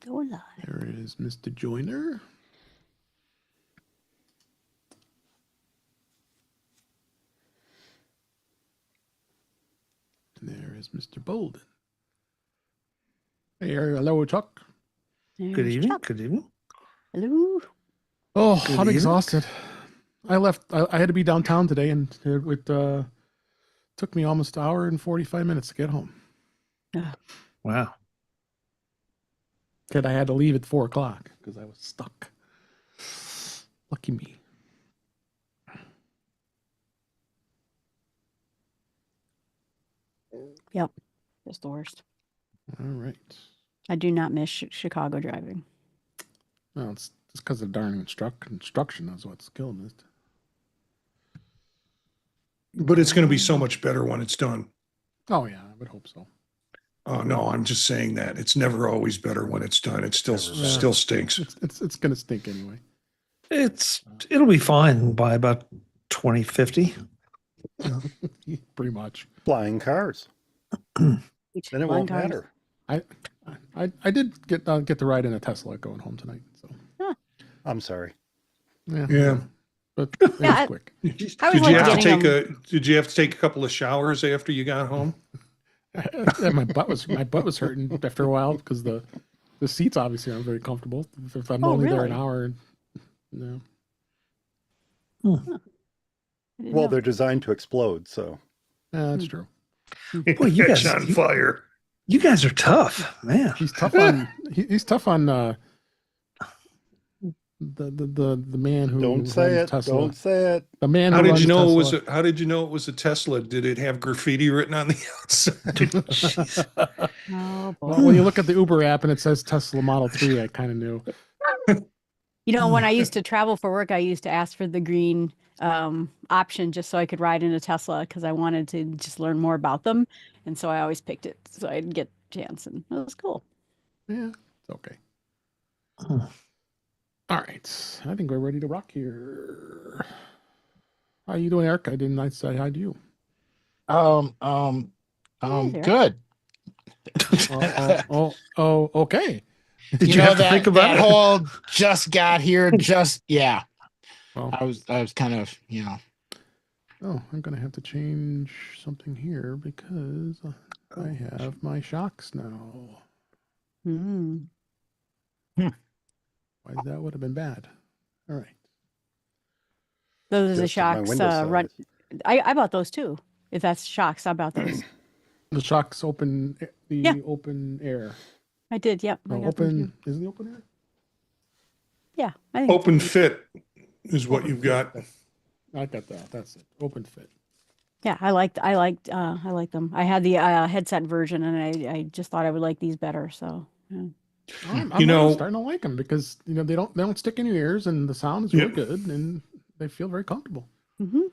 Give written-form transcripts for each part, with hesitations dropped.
Go live. There is Mr. Joyner. And there is Mr. Bolden. Hey, hello, Chuck. Good evening. Good evening. Hello. Oh, Good I'm evening. exhausted. I had to be downtown today, and it took me almost an hour and 45 minutes to get home. Wow. And I had to leave at 4 o'clock because I was stuck. Lucky me. Yep. Just the worst. All right. I do not miss Chicago driving. Well, it's just because of darn construction is what's killing it. But it's going to be so much better when it's done. Oh, yeah, I would hope so. Oh, no, I'm just saying that. It's never always better when it's done. It still stinks. It's going to stink anyway. It'll be fine by about 2050. Pretty much. Flying cars. Then it won't matter. I did get to ride in a Tesla going home tonight. So I'm sorry. Yeah. But it was quick. Did you have to take a couple of showers after you got home? And my butt was hurting after a while because the seats obviously aren't very comfortable. If I'm only there an hour, no. Well, they're designed to explode, so. Yeah, that's true. Well, you guys on fire. You guys are tough, man. He's tough on. He's tough on the man who Don't say it. Tesla. Don't say it. The man. How who did you know runs it was? How did you know it was a Tesla? Did it have graffiti written on the outside? Oh, boy. Well, when you look at the Uber app and it says Tesla Model 3, I kind of knew. You know, when I used to travel for work, I used to ask for the green option just so I could ride in a Tesla because I wanted to just learn more about them. And so I always picked it so I'd get a chance. And it was cool. Yeah, it's okay. All right. I think we're ready to rock here. How you doing, Eric? I didn't say hi to you. there. Good. Okay. Did you have to think about that it? whole just got here, yeah. Well, I was kind of, oh, I'm going to have to change something here because I have my shocks now. Mm. Why that would have been bad. All right. Those are the Just at my shocks. window Run. size. I bought those too. If that's shocks, I bought those. The shocks open, Yeah. open air. I did. Yep. I No, got them open, too. is it the open air? Yeah. I think Open fit is what you've got. I got that. That's it. Open fit. Yeah, I liked them. I had the headset version, and I just thought I would like these better. So yeah. I'm You know- starting to like them because they don't stick in your ears and the sound is really Yep. good and they feel very comfortable.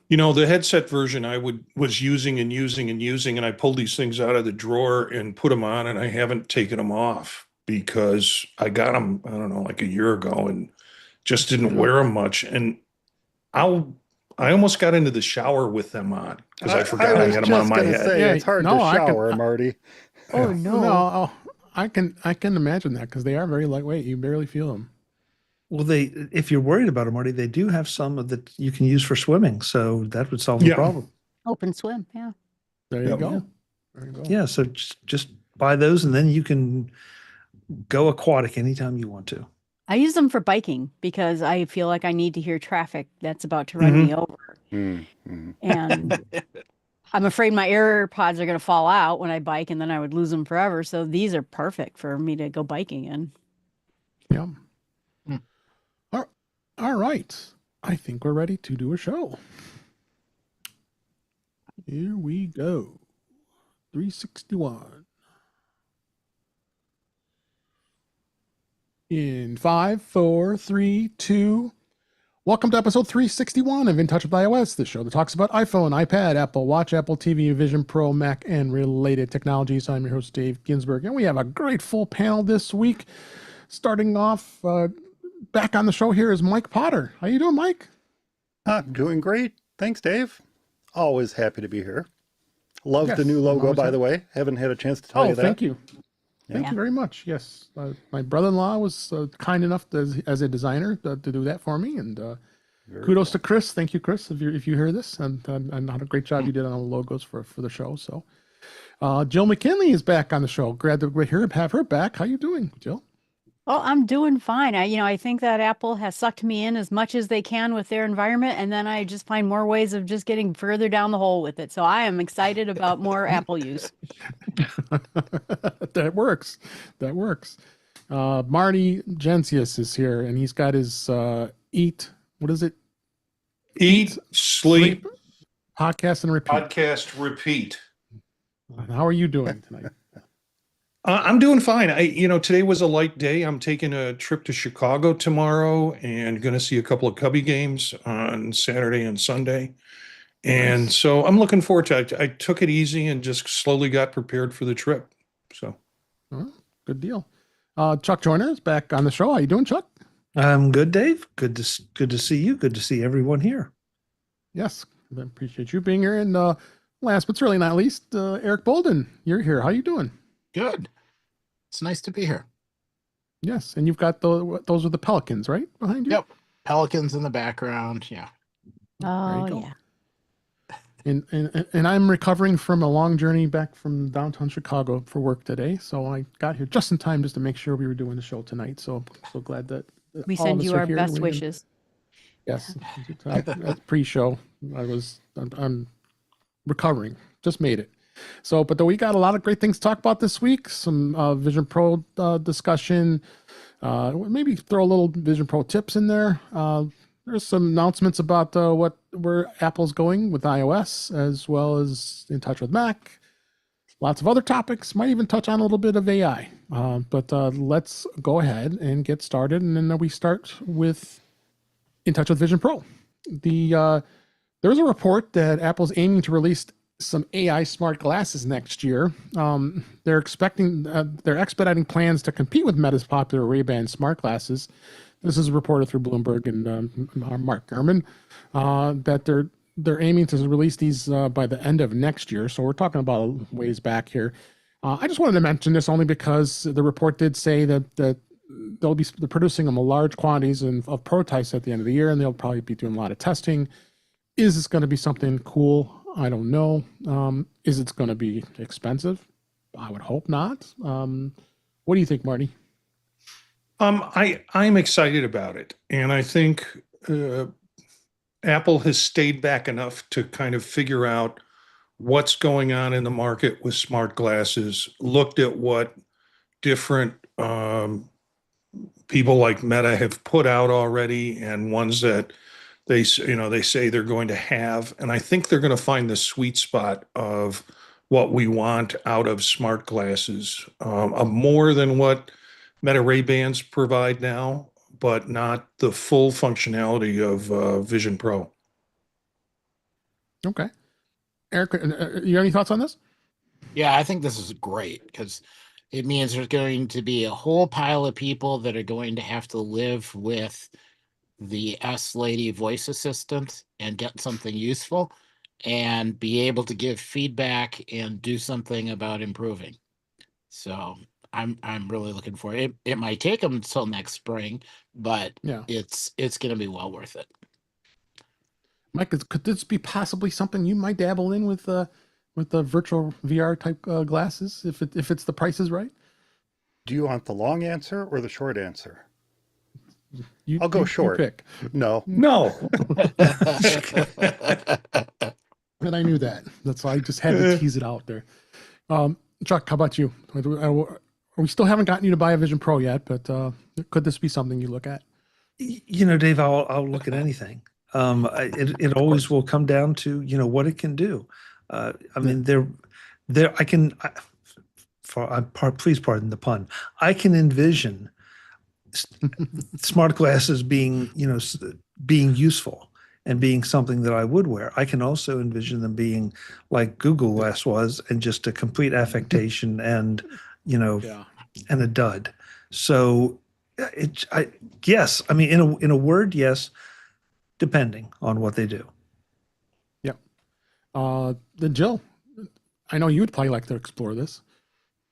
You know, the headset version I was using, and I pulled these things out of the drawer and put them on, and I haven't taken them off because I got them, I don't know, like a year ago, and just didn't wear them much. And I almost got into the shower with them on because I forgot I was had them on just my gonna head. say, Yeah, it's hard no, to I can- shower, Marty. Oh no. No, I can imagine that because they are very lightweight. You barely feel them. Well, if you're worried about them, Marty, they do have some that you can use for swimming, so that would solve the Yeah. problem. Open swim. Yeah. There you Yep. go. There you go. Yeah, so just buy those, and then you can go aquatic anytime you want to. I use them for biking because I feel like I need to hear traffic that's about to run me over. And I'm afraid my AirPods are going to fall out when I bike and then I would lose them forever. So these are perfect for me to go biking in. Yeah. All right. I think we're ready to do a show. Here we go. 361. In 5, 4, 3, 2. Welcome to episode 361 of In Touch with iOS, the show that talks about iPhone, iPad, Apple Watch, Apple TV, Vision Pro, Mac, and related technologies. I'm your host, Dave Ginsburg, and we have a great full panel this week. Starting off, back on the show here is Mike Potter. How you doing, Mike? I'm doing great. Thanks, Dave. Always happy to be here. Love Yes, the new I'm logo, always by happy. the way. Haven't had a chance to tell Oh, you that. thank you. Thank Yeah. you very much. Yes, my brother-in-law was kind enough as a designer to do that for me, and Very kudos cool. to Chris. Thank you, Chris, if you hear this, and what a great job you did on the logos for the show. So, Jill McKinley is back on the show. Glad to have her back. How you doing, Jill? Oh, I'm doing fine. I think that Apple has sucked me in as much as they can with their environment, and then I just find more ways of just getting further down the hole with it. So I am excited about more Apple use. That works. That works. Marty Gensius is here, and he's got his eat. What is it? Eat, sleep, Podcast and repeat. podcast, repeat. How are you doing tonight? I'm doing fine. Today was a light day. I'm taking a trip to Chicago tomorrow and going to see a couple of Cubby games on Saturday and Sunday. And Nice. so I'm looking forward to it. I took it easy and just slowly got prepared for the trip. So Good deal. Chuck Joyner is back on the show. How you doing, Chuck? I'm good, Dave. Good to see you. Good to see everyone here. Yes, I appreciate you being here. And last but certainly not least, Eric Bolden, you're here. How you doing? Good. It's nice to be here. Yes, and you've got those are the Pelicans, right, behind you? Yep. Pelicans in the background. Yeah. Oh, go. yeah. And I'm recovering from a long journey back from downtown Chicago for work today. So I got here just in time just to make sure we were doing the show tonight. So glad that We all of send us you are our here. best We can- wishes. Yes, pre-show. I'm recovering. Just made it. So, but we got a lot of great things to talk about this week. Some Vision Pro discussion. Maybe throw a little Vision Pro tips in there. There's some announcements about where Apple's going with iOS, as well as in touch with Mac. Lots of other topics. Might even touch on a little bit of AI. But let's go ahead and get started. And then we start with in touch with Vision Pro. There's a report that Apple's aiming to release some AI smart glasses next year. They're expediting plans to compete with Meta's popular Ray-Ban smart glasses. This is reported through Bloomberg and Mark Gurman that they're aiming to release these by the end of next year. So we're talking about a ways back here. I just wanted to mention this only because the report did say that they're producing them in large quantities of prototypes at the end of the year, and they'll probably be doing a lot of testing. Is this going to be something cool? I don't know. Is it going to be expensive? I would hope not. What do you think, Marty? I'm excited about it. And I think Apple has stayed back enough to kind of figure out what's going on in the market with smart glasses, looked at what different people like Meta have put out already and ones that they say they're going to have. And I think they're going to find the sweet spot of what we want out of smart glasses, more than what Meta Ray-Bans provide now, but not the full functionality of Vision Pro. Okay. Eric, you have any thoughts on this? Yeah, I think this is great because it means there's going to be a whole pile of people that are going to have to live with the S Lady voice assistant and get something useful and be able to give feedback and do something about improving. So I'm really looking for it. It might take them until next spring, but Yeah. it's going to be well worth it. Mike, could this be possibly something you might dabble in with the virtual VR type glasses if it's the price is right? Do you want the long answer or the short answer? I'll go short. Pick. No. And I knew that. That's why I just had to tease it out there. Chuck, how about you? We still haven't gotten you to buy a Vision Pro yet, but could this be something you look at? Dave, I'll look at anything. It always will come down to what it can do. I mean, please pardon the pun. I can envision smart glasses being useful and being something that I would wear. I can also envision them being like Google Glass was, and just a complete affectation and and a dud. So yes, I mean in a word, yes, depending on what they do. Yeah. Then Jill, I know you'd probably like to explore this.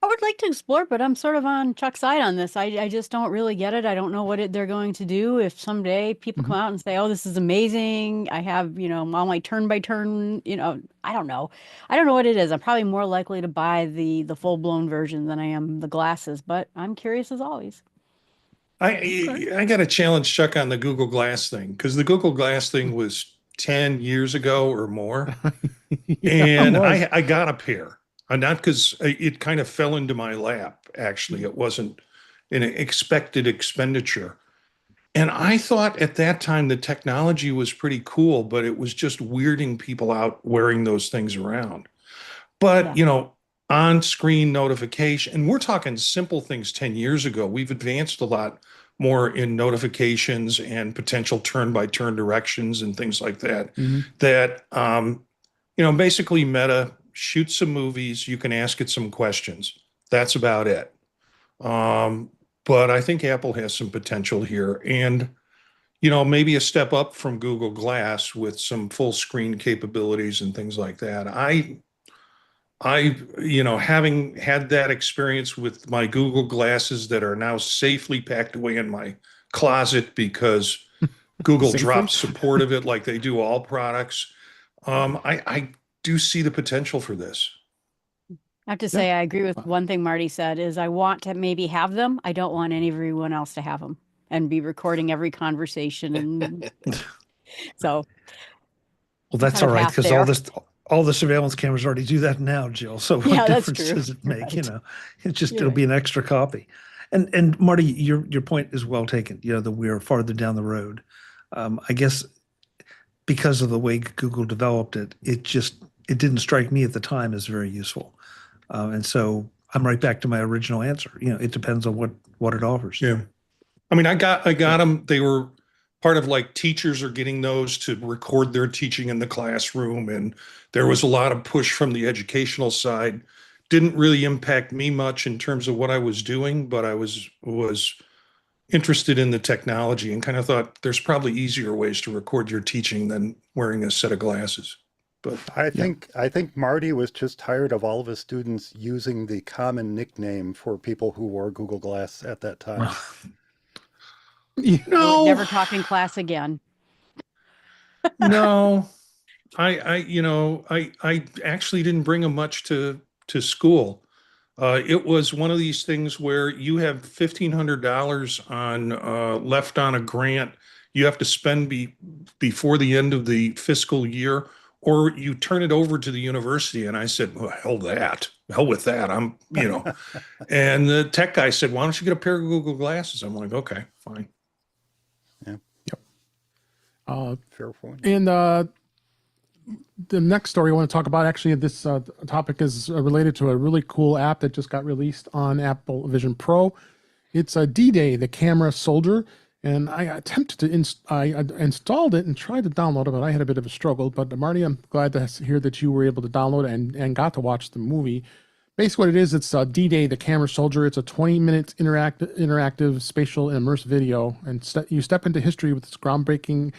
I would like to explore, but I'm sort of on Chuck's side on this. I just don't really get it. I don't know what they're going to do. If someday people come Mhm. out and say, "Oh, this is amazing," I have, all my turn by turn, I don't know. I don't know what it is. I'm probably more likely to buy the full-blown version than I am the glasses, but I'm curious as always. Okay. I got to challenge Chuck on the Google Glass thing because the Google Glass thing was 10 years ago or more. Yeah, it And was. I got a pair, not because it kind of fell into my lap, actually. It wasn't an expected expenditure. And I thought at that time the technology was pretty cool, but it was just weirding people out wearing those things around. But, Yeah. on screen notification, and we're talking simple things 10 years ago. We've advanced a lot more in notifications and potential turn by turn directions and things like that. Mhm. That, basically Meta shoots some movies, you can ask it some questions. That's about it. Um, but I think Apple has some potential here. And, maybe a step up from Google Glass with some full screen capabilities and things like that. Having had that experience with my Google glasses that are now safely packed away in my closet because Google Safely. dropped support of it like they do all products. I do see the potential for this. I have to Yeah. say, I agree with one thing Marty said is I want to maybe have them. I don't want everyone else to have them and be recording every conversation. And so Well, I'm that's kind all of right half because there. all the surveillance cameras already do that now, Jill. So what Yeah, that's difference true. does it You're make? right. It'll be an extra copy. And Marty, your point is well taken. That we're farther down the road. I guess because of the way Google developed it, it didn't strike me at the time as very useful. And so I'm right back to my original answer. It depends on what it offers. Yeah. I mean, I got them. They were part of like teachers are getting those to record their teaching in the classroom. And there was a lot of push from the educational side. Didn't really impact me much in terms of what I was doing, but I was interested in the technology and kind of thought there's probably easier ways to record your teaching than wearing a set of glasses. But Yeah. I think Marty was just tired of all of his students using the common nickname for people who wore Google Glass at that time. I would no, never talk in class again. no, I actually didn't bring them much to school. It was one of these things where you have $1,500 on left on a grant you have to spend before the end of the fiscal year, or you turn it over to the university. And I said, well, hell with that. And the tech guy said, why don't you get a pair of Google glasses? I'm like, okay, fine. Yeah, fair point. And the next story I want to talk about, actually, this topic is related to a really cool app that just got released on Apple Vision Pro. It's a D-Day, the camera soldier. And I attempted to I installed it and tried to download it, but I had a bit of a struggle. But Marty, I'm glad to hear that you were able to download it and got to watch the movie. Basically, what it is, it's D-Day, the camera soldier. It's a 20-minute interactive spatial and immersive video, and you step into history with this groundbreaking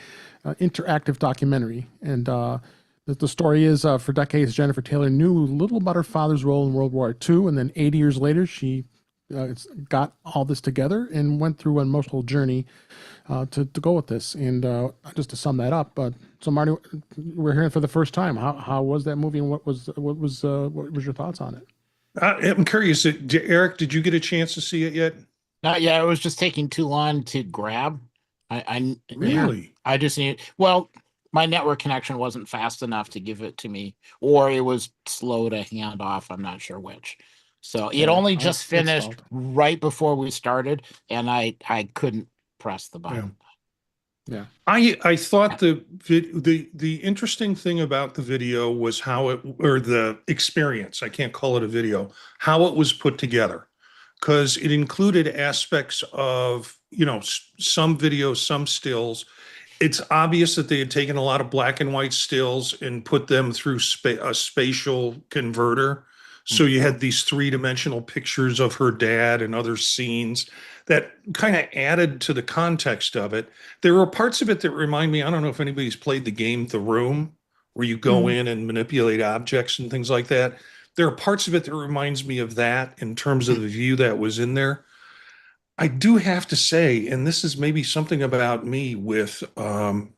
interactive documentary. And the story is, for decades, Jennifer Taylor knew little about her father's role in World War II, and then 80 years later, she got all this together and went through an emotional journey to go with this. And just to sum that up, so Marty, we're hearing for the first time. How was that movie, and what was your thoughts on it? I'm curious, Eric, did you get a chance to see it yet? Not yet. It was just taking too long to grab. Really? I just need, well, my network connection wasn't fast enough to give it to me, or it was slow to hand off. I'm not sure which. So it only just finished right before we started, and I couldn't press the button. Yeah. I thought the interesting thing about the video was or the experience, I can't call it a video, how it was put together. Because it included aspects of, some videos, some stills. It's obvious that they had taken a lot of black and white stills and put them through a spatial converter. So you had these three-dimensional pictures of her dad and other scenes that kind of added to the context of it. There were parts of it that remind me, I don't know if anybody's played the game The Room, where you go in and manipulate objects and things like that. there are parts of it that reminds me of that in terms of the view that was in there. I do have to say, and this is maybe something about me with some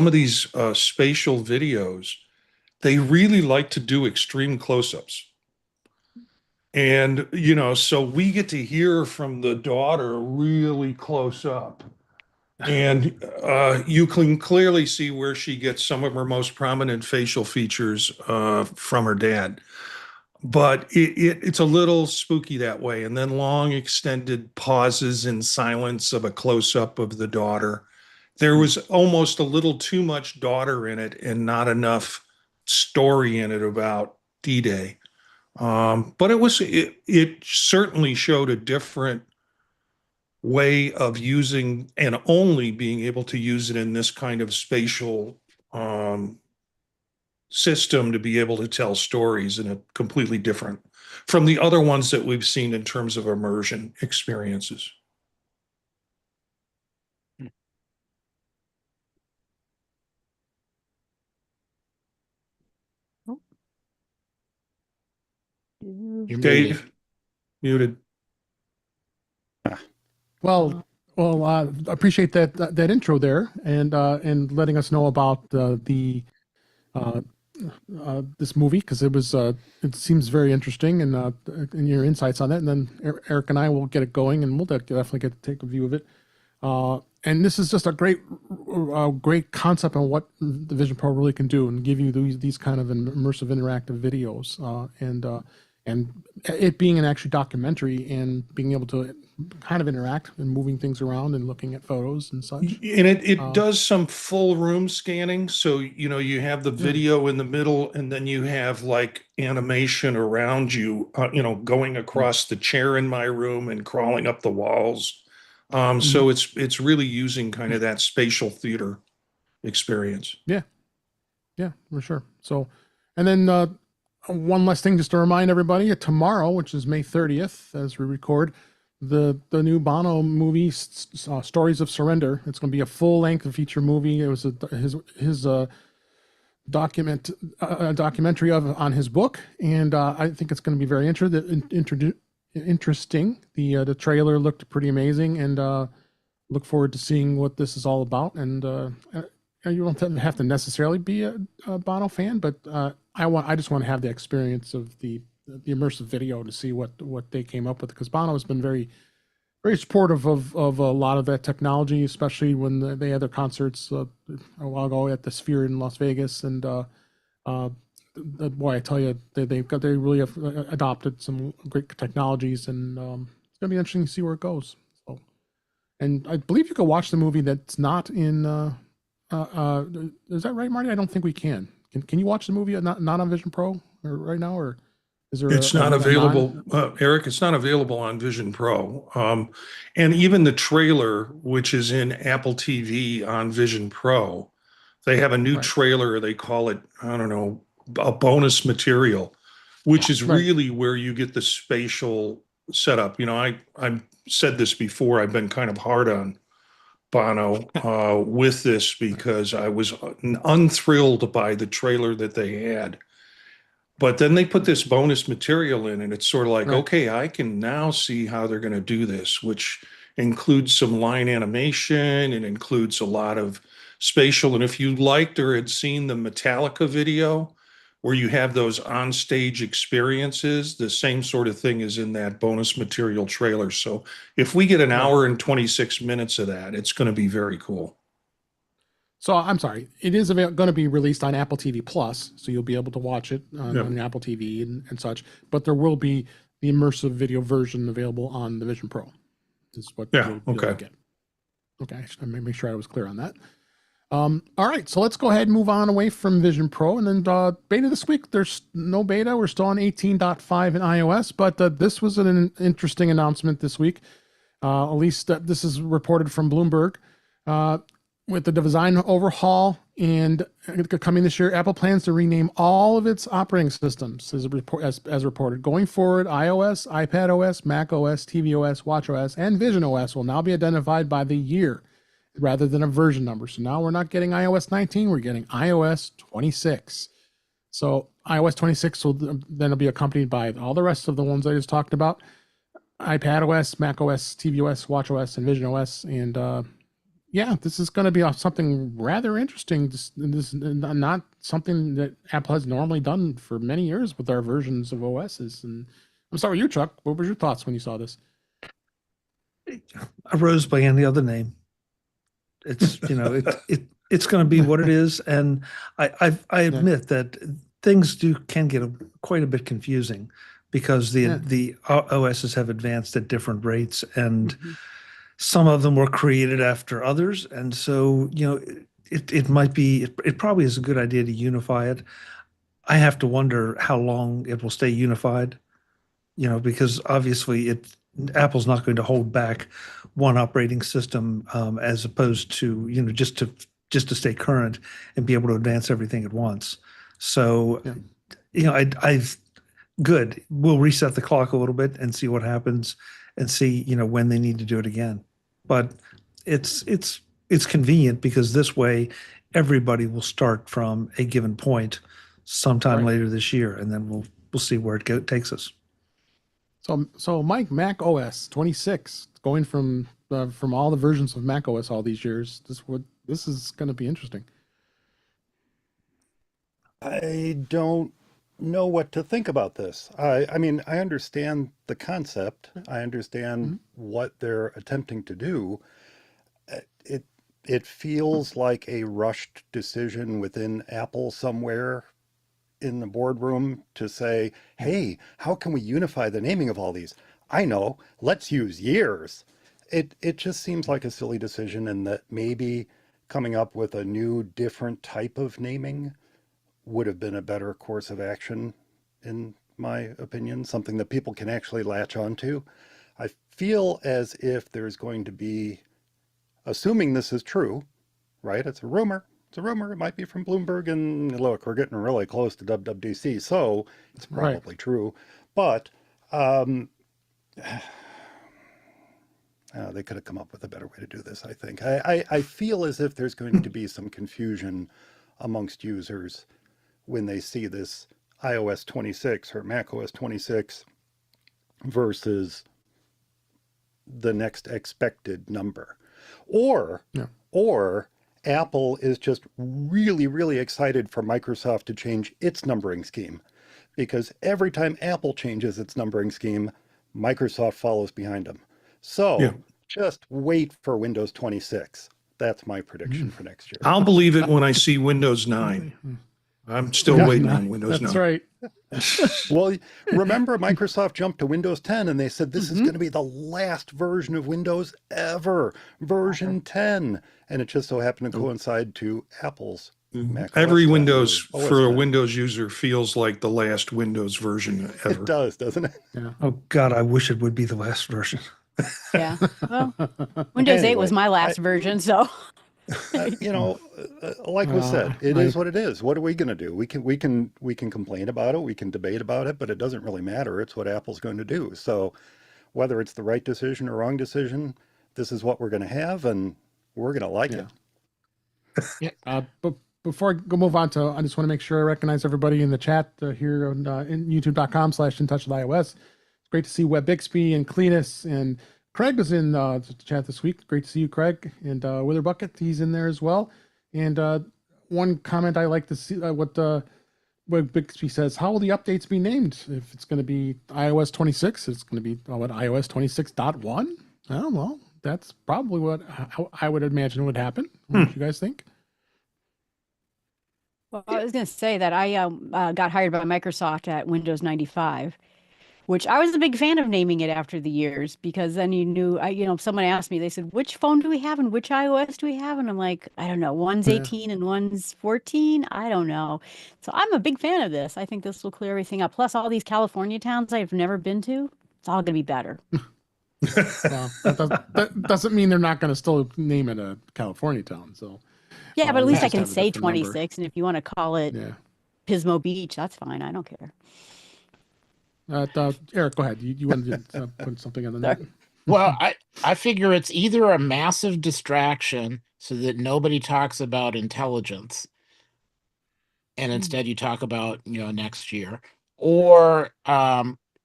of these spatial videos, they really like to do extreme close-ups. And, so we get to hear from the daughter really close up. And you can clearly see where she gets some of her most prominent facial features from her dad. But it's a little spooky that way. And then long extended pauses in silence of a close-up of the daughter. There was almost a little too much daughter in it and not enough story in it about D-Day. But it certainly showed a different way of using and only being able to use it in this kind of spatial system to be able to tell stories in a completely different from the other ones that we've seen in terms of immersion experiences. You're Dave, muted. Well, appreciate that intro there, and letting us know about this movie, because it seems very interesting, and your insights on that. And then Eric and I will get it going, and we'll definitely get to take a view of it. And this is just a great concept on what the Vision Pro really can do, and give you these kind of immersive interactive videos, and it being an actual documentary and being able to kind of interact and moving things around and looking at photos and such. And it does some full room scanning. So, you have the video in the middle, and then you have like animation around you, going across the chair in my room and crawling up the walls. So it's really using kind of that spatial theater experience. Yeah, for sure. So, and then one last thing, just to remind everybody, tomorrow, which is May 30th, as we record, the new Bono movie, Stories of Surrender. It's going to be a full-length feature movie. It was his documentary on his book, and I think it's going to be very interesting. The trailer looked pretty amazing, and look forward to seeing what this is all about. And you don't have to necessarily be a Bono fan, but I just want to have the experience of the immersive video to see what they came up with, because Bono has been very, very supportive of a lot of that technology, especially when they had their concerts a while ago at the Sphere in Las Vegas. And boy, I tell you, they really have adopted some great technologies, and it's gonna be interesting to see where it goes. So, and I believe you can watch the movie that's not in. Is that right, Marty? I don't think we can. Can you watch the movie not on Vision Pro right now, or is there? It's not available, Eric. It's not available on Vision Pro, and even the trailer, which is in Apple TV on Vision Pro, they have a new trailer. They call it, I don't know, a bonus material, which is really where you get the spatial setup. I've said this before. I've been kind of hard on Bono with this, because I was unthrilled by the trailer that they had. But then they put this bonus material in, and it's sort of like, okay, I can now see how they're going to do this, which includes some line animation and includes a lot of spatial. And if you liked or had seen the Metallica video, where you have those on-stage experiences, the same sort of thing is in that bonus material trailer. So if we get an hour and 26 minutes of that, it's going to be very cool. So I'm sorry, it is going to be released on Apple TV Plus, so you'll be able to watch it on Apple TV and such. But there will be the immersive video version available on the Vision Pro. Is what you'll get. Okay, I should make sure I was clear on that. All right, so let's go ahead and move on away from Vision Pro, and then beta this week. There's no beta. We're still on 18.5 in iOS, but this was an interesting announcement this week. At least this is reported from Bloomberg. With the design overhaul and coming this year, Apple plans to rename all of its operating systems as reported. Going forward, iOS, iPadOS, macOS, tvOS, watchOS, and visionOS will now be identified by the year rather than a version number. So now we're not getting iOS 19, we're getting iOS 26. So iOS 26 will then it'll be accompanied by all the rest of the ones I just talked about: iPadOS, macOS, tvOS, watchOS, and visionOS. And yeah, this is going to be something rather interesting. This is not something that Apple has normally done for many years with our versions of OSs. And I'm sorry, you, Chuck. What were your thoughts when you saw this? I rose by any other name. It's it's going to be what it is, and I admit that things can get quite a bit confusing because the OSs have advanced at different rates, and some of them were created after others, and so it probably is a good idea to unify it. I have to wonder how long it will stay unified, because obviously Apple's not going to hold back one operating system as opposed to just to stay current and be able to advance everything at once. So I've good. We'll reset the clock a little bit and see what happens and see when they need to do it again. But it's convenient because this way everybody will start from a given point sometime later this year, and then we'll see where it takes us. So Mike, Mac OS 26, going from all the versions of Mac OS all these years, this is going to be interesting. I don't know what to think about this. I mean, I understand the concept. I understand what they're attempting to do. It feels like a rushed decision within Apple somewhere in the boardroom to say, hey, how can we unify the naming of all these? I know, let's use years. It just seems like a silly decision, and that maybe coming up with a new, different type of naming would have been a better course of action, in my opinion, something that people can actually latch onto. I feel as if there's going to be, assuming this is true, right? It's a rumor. It's a rumor. It might be from Bloomberg, and look, we're getting really close to WWDC, so it's probably true. But they could have come up with a better way to do this, I think. I feel as if there's going to be some confusion amongst users when they see this iOS 26 or macOS 26 versus the next expected number. Or Apple is just really, really excited for Microsoft to change its numbering scheme, because every time Apple changes its numbering scheme, Microsoft follows behind them. So just wait for Windows 26. That's my prediction for next year. I'll believe it when I see Windows 9. I'm still waiting on Windows 9. That's right. Well, remember Microsoft jumped to Windows 10 and they said this is going to be the last version of Windows ever, version 10. And it just so happened to coincide to Apple's Mac Every OS Windows for a 10. Windows user feels like the last Windows version ever. It does, doesn't it? Yeah. Oh God, I wish it would be the last version. Yeah. Well, Windows 8 was my last version, so. Like was said, it is what it is. What are we going to do? We can complain about it. We can debate about it, but it doesn't really matter. It's what Apple's going to do. So whether it's the right decision or wrong decision, this is what we're going to have, and we're going to like it. But before I move on I just want to make sure I recognize everybody in the chat here on in youtube.com/intouchwithiOS. It's great to see Web Bixby and Cletus, and Craig was in the chat this week. Great to see you, Craig. And Wither Bucket, he's in there as well. And one comment I like to see, what Bixby says, how will the updates be named? If it's going to be iOS 26, it's going to be iOS 26.1? Oh, well, that's probably how I would imagine would happen. What do you guys think? Well, I was going to say that I got hired by Microsoft at Windows 95, which I was a big fan of naming it after the years, because then you knew, if someone asked me, they said, which phone do we have and which iOS do we have? And I'm like, I don't know, one's 18 and one's 14. I don't know. So I'm a big fan of this. I think this will clear everything up. Plus all these California towns I've never been to, it's all going to be better. Well, that doesn't mean they're not going to still name it a California town. So yeah, but at least I can have a say different number. 26. And if you want to call it Pismo Beach, that's fine. I don't care. Eric, go ahead. You wanted to put something on the net. Well, I figure it's either a massive distraction so that nobody talks about intelligence, and instead you talk about, next year, or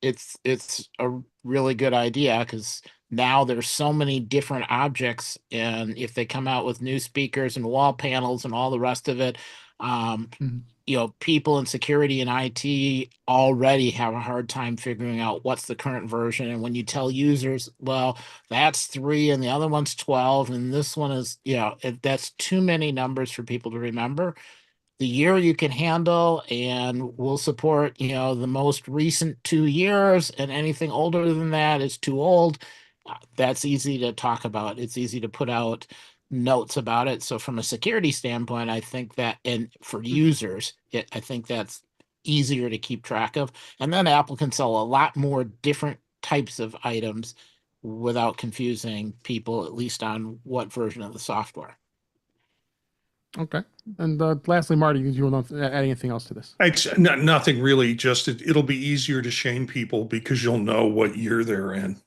it's a really good idea because now there's so many different objects, and if they come out with new speakers and wall panels and all the rest of it, Mhm. People in security and IT already have a hard time figuring out what's the current version. And when you tell users, well, that's 3 and the other one's 12 and this one is, that's too many numbers for people to remember. The year you can handle, and we'll support, the most recent 2 years, and anything older than that is too old. That's easy to talk about. It's easy to put out notes about it. So from a security standpoint, I think that, and for users, I think that's easier to keep track of. And then Apple can sell a lot more different types of items without confusing people, at least on what version of the software. Okay. And lastly, Marty, did you want to add anything else to this? Nothing really. Just it'll be easier to shame people because you'll know what year they're in,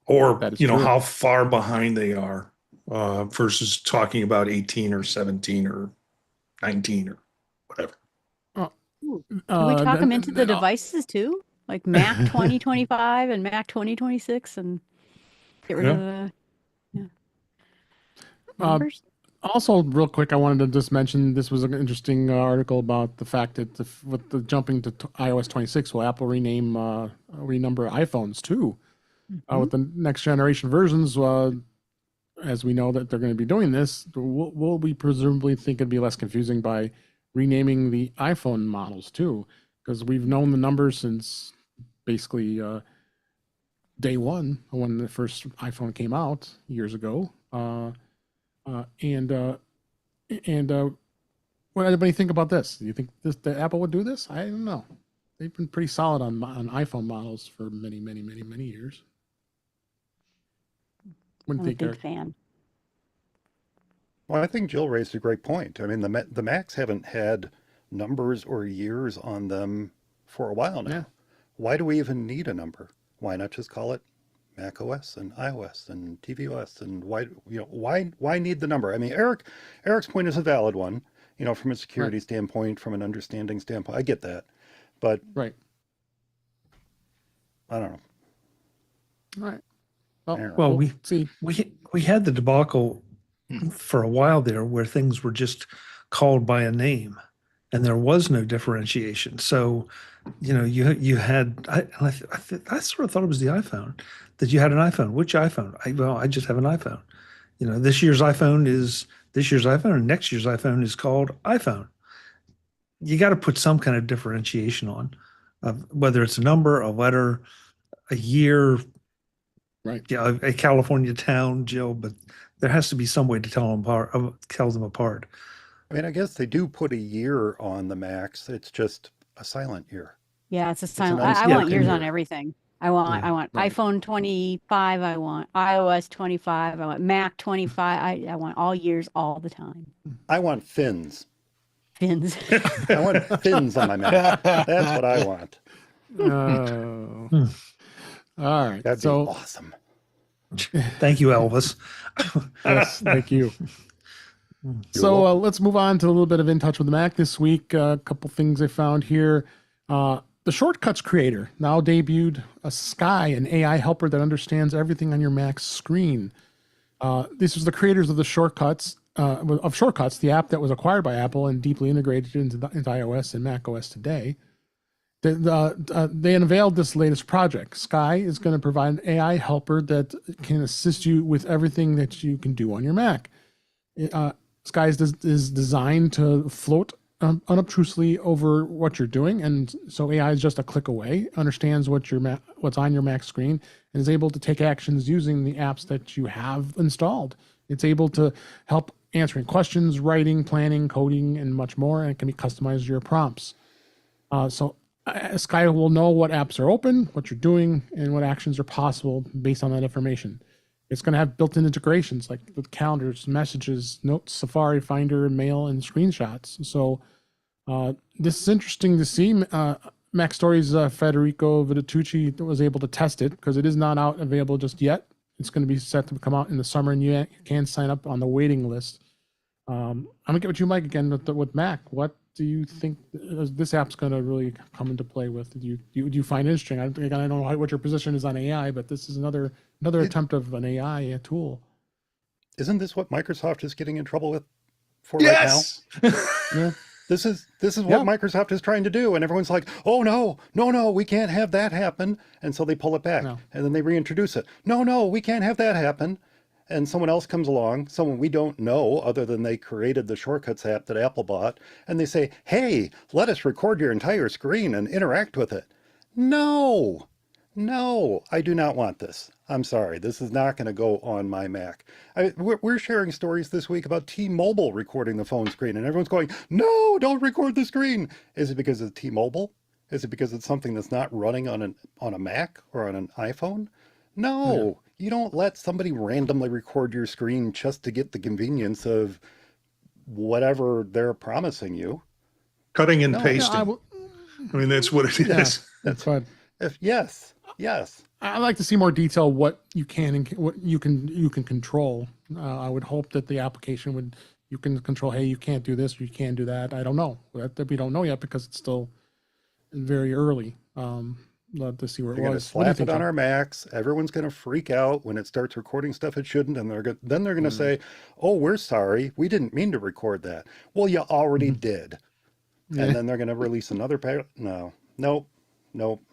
or That is true. how far behind they are, versus talking about 18 or 17 or 19 or whatever. Ooh. Can we talk them into the then devices too? Like Mac 2025 and Mac 2026 and get rid of the numbers? Also, real quick, I wanted to just mention this was an interesting article about the fact that with the jumping to iOS 26, will Apple renumber iPhones too? With the next generation versions, as we know that they're going to be doing this, will we presumably think it'd be less confusing by renaming the iPhone models too? Because we've known the numbers since basically day one when the first iPhone came out years ago. And what does anybody think about this? Do you think that Apple would do this? I don't know. They've been pretty solid on iPhone models for many, many, many, many years. I'm a big fan. Well, I think Jill raised a great point. I mean, the Macs haven't had numbers or years on them for a while now. Yeah. Why do we even need a number? Why not just call it Mac OS and iOS and tvOS? And why need the number? I mean, Eric's point is a valid one, from a security standpoint, from an understanding standpoint. I get that. But right. I don't know. All right. Well, see. We had the debacle for a while there where things were just called by a name and there was no differentiation. So, you had, I sort of thought it was the iPhone, that you had an iPhone. Which iPhone? I just have an iPhone. This year's iPhone is this year's iPhone, and next year's iPhone is called iPhone. You got to put some kind of differentiation on, whether it's a number, a letter, a year, right? Yeah, a California town, Jill. But there has to be some way to tell them apart. I mean, I guess they do put a year on the Macs. It's just a silent year. Yeah, it's a silent. I want years on everything. I want right. iPhone 25. I want iOS 25. I want Mac 25. I want all years all the time. I want fins. Fins. I want fins on my Mac. That's what I want. All right. That'd be awesome. Thank you, Elvis. Yes, thank you. So let's move on to a little bit of In Touch with the Mac this week. A couple things I found here. The Shortcuts creator now debuted a Sky, an AI helper that understands everything on your Mac's screen. This was the creators of the Shortcuts, the app that was acquired by Apple and deeply integrated into iOS and macOS today. They unveiled this latest project. Sky is going to provide an AI helper that can assist you with everything that you can do on your Mac. Sky is designed to float unobtrusively over what you're doing, and so AI is just a click away, understands what's on your Mac screen, and is able to take actions using the apps that you have installed. It's able to help answering questions, writing, planning, coding, and much more, and it can be customized to your prompts. So Sky will know what apps are open, what you're doing, and what actions are possible based on that information. It's going to have built-in integrations like with calendars, messages, notes, Safari, Finder, Mail, and screenshots. So this is interesting to see. Mac Stories' Federico Vitucci was able to test it because it is not out available just yet. It's going to be set to come out in the summer, and you can sign up on the waiting list. I'm going to get with you, Mike, again with Mac. What do you think this app's going to really come into play with? Do you find it interesting? I don't know what your position is on AI, but this is another attempt of an AI tool. Isn't this what Microsoft is getting in trouble with for Yes. right now? Yeah. This is Yeah. what Microsoft is trying to do, and everyone's like, "Oh no, we can't have that happen," and so they pull it back, No. and then they reintroduce it. No, we can't have that happen, and someone else comes along, someone we don't know, other than they created the Shortcuts app that Apple bought, and they say, "Hey, let us record your entire screen and interact with it." No, I do not want this. I'm sorry, this is not going to go on my Mac. We're sharing stories this week about T-Mobile recording the phone screen, and everyone's going, "No, don't record the screen." Is it because it's T-Mobile? Is it because it's something that's not running on a Mac or on an iPhone? No, you don't let somebody randomly record your screen just to get the convenience of whatever they're promising you. Cutting and No, pasting. I mean, that's what it is. Yeah, that's fine. Yes. I'd like to see more detail what you can and what you can control. I would hope that the application you can control. Hey, you can't do this, or you can do that. I don't know. That we don't know yet because it's still very early. Love to see where They're it going to was. What do you slap think, it on John? our Macs. Everyone's going to freak out when it starts recording stuff it shouldn't, and then they're going to say, "Oh, we're sorry, we didn't mean to record that." Well, you already did. Yeah. And then they're going to release another No, nope,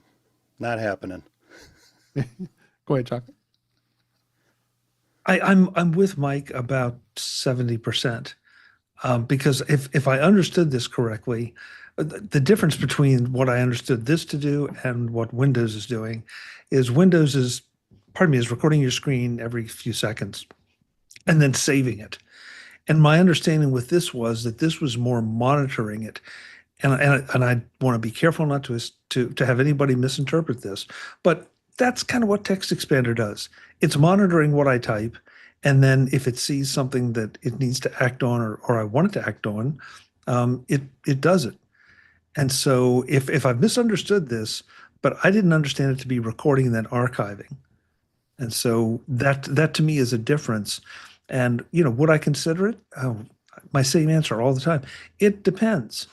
not happening. Go ahead, Chuck. I'm with Mike about 70%. Because if I understood this correctly, the difference between what I understood this to do and what Windows is doing is Windows is recording your screen every few seconds and then saving it. And my understanding with this was that this was more monitoring it. And I want to be careful not to have anybody misinterpret this, but that's kind of what Text Expander does. It's monitoring what I type, and then if it sees something that it needs to act on or I want it to act on, it does it. And so if I've misunderstood this, but I didn't understand it to be recording and then archiving, and so that to me is a difference. And would I consider it? My same answer all the time. It depends.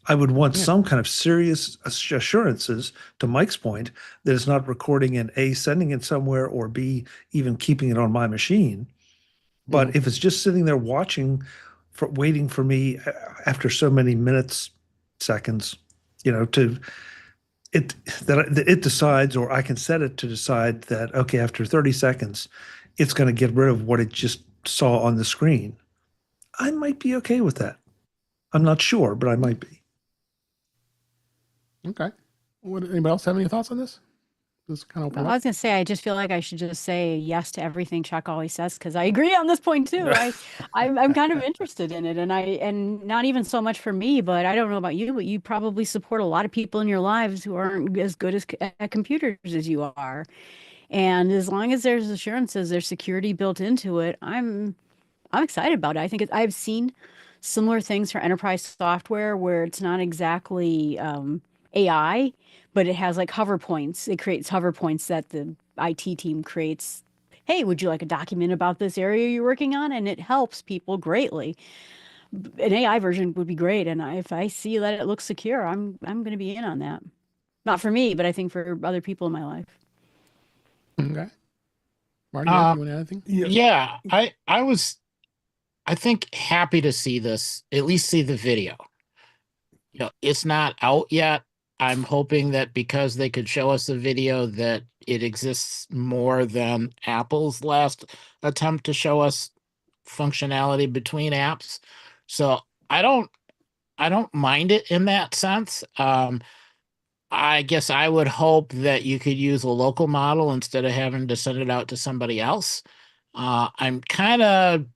I would want some kind of serious assurances, to Mike's point, that it's not recording and A, sending it somewhere, or B, even keeping it on my machine. But if it's just sitting there waiting for me after so many minutes, seconds, that it decides, or I can set it to decide that, okay, after 30 seconds, it's going to get rid of what it just saw on the screen. I might be okay with that. I'm not sure, but I might be. Okay. Anybody else have any thoughts on this? This kind of Well, I was going to say, I just feel like I should just say yes to everything Chuck always says, because I agree on this point too. I'm kind of interested in it, and not even so much for me, but I don't know about you, but you probably support a lot of people in your lives who aren't as good at computers as you are. And as long as there's assurances, there's security built into it, I'm excited about it. I think I've seen similar things for enterprise software where it's not exactly AI, but it has like hover points. It creates hover points that the IT team creates. Hey, would you like a document about this area you're working on? And it helps people greatly. An AI version would be great. And if I see that it looks secure, I'm going to be in on that. Not for me, but I think for other people in my life. Okay. Marty, you want to add anything? Yeah, I think happy to see this, at least see the video. It's not out yet. I'm hoping that because they could show us the video that it exists more than Apple's last attempt to show us functionality between apps. So I don't mind it in that sense. I guess I would hope that you could use a local model instead of having to send it out to somebody else. I'm kind of,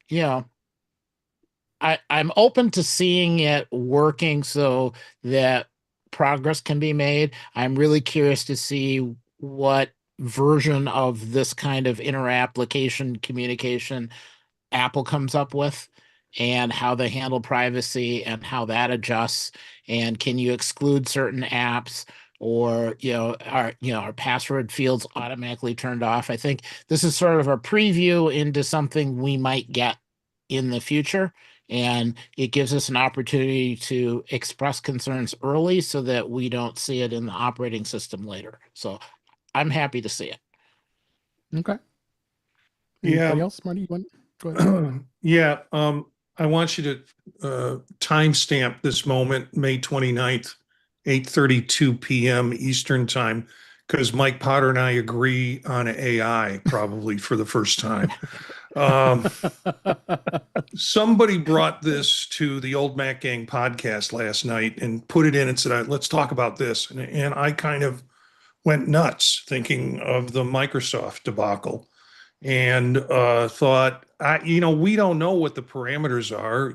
I'm open to seeing it working so that progress can be made. I'm really curious to see what version of this kind of inter-application communication Apple comes up with, and how they handle privacy and how that adjusts. And can you exclude certain apps, or are password fields automatically turned off? I think this is sort of a preview into something we might get in the future. And it gives us an opportunity to express concerns early so that we don't see it in the operating system later. So I'm happy to see it. Okay. Yeah. Anybody else, Marty? You want? Go ahead. Yeah. I want you to timestamp this moment, May 29th, 8:32 p.m. Eastern time, because Mike Potter and I agree on AI probably for the first time. Somebody brought this to the Old Mac Gang podcast last night and put it in and said, let's talk about this. And I kind of went nuts thinking of the Microsoft debacle and thought, we don't know what the parameters are.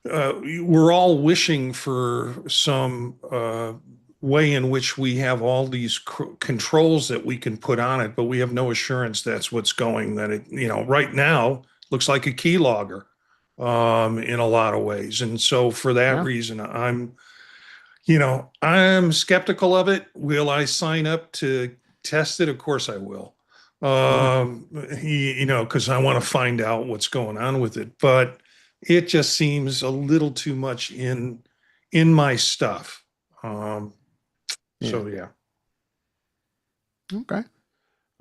We're all wishing for some way in which we have all these controls that we can put on it, but we have no assurance that's what's going. That it, right now looks like a keylogger in a lot of ways, and so for that reason, I'm skeptical of it. Will I sign up to test it? Of course I will. Because I want to find out what's going on with it, but it just seems a little too much in my stuff. So yeah. Okay.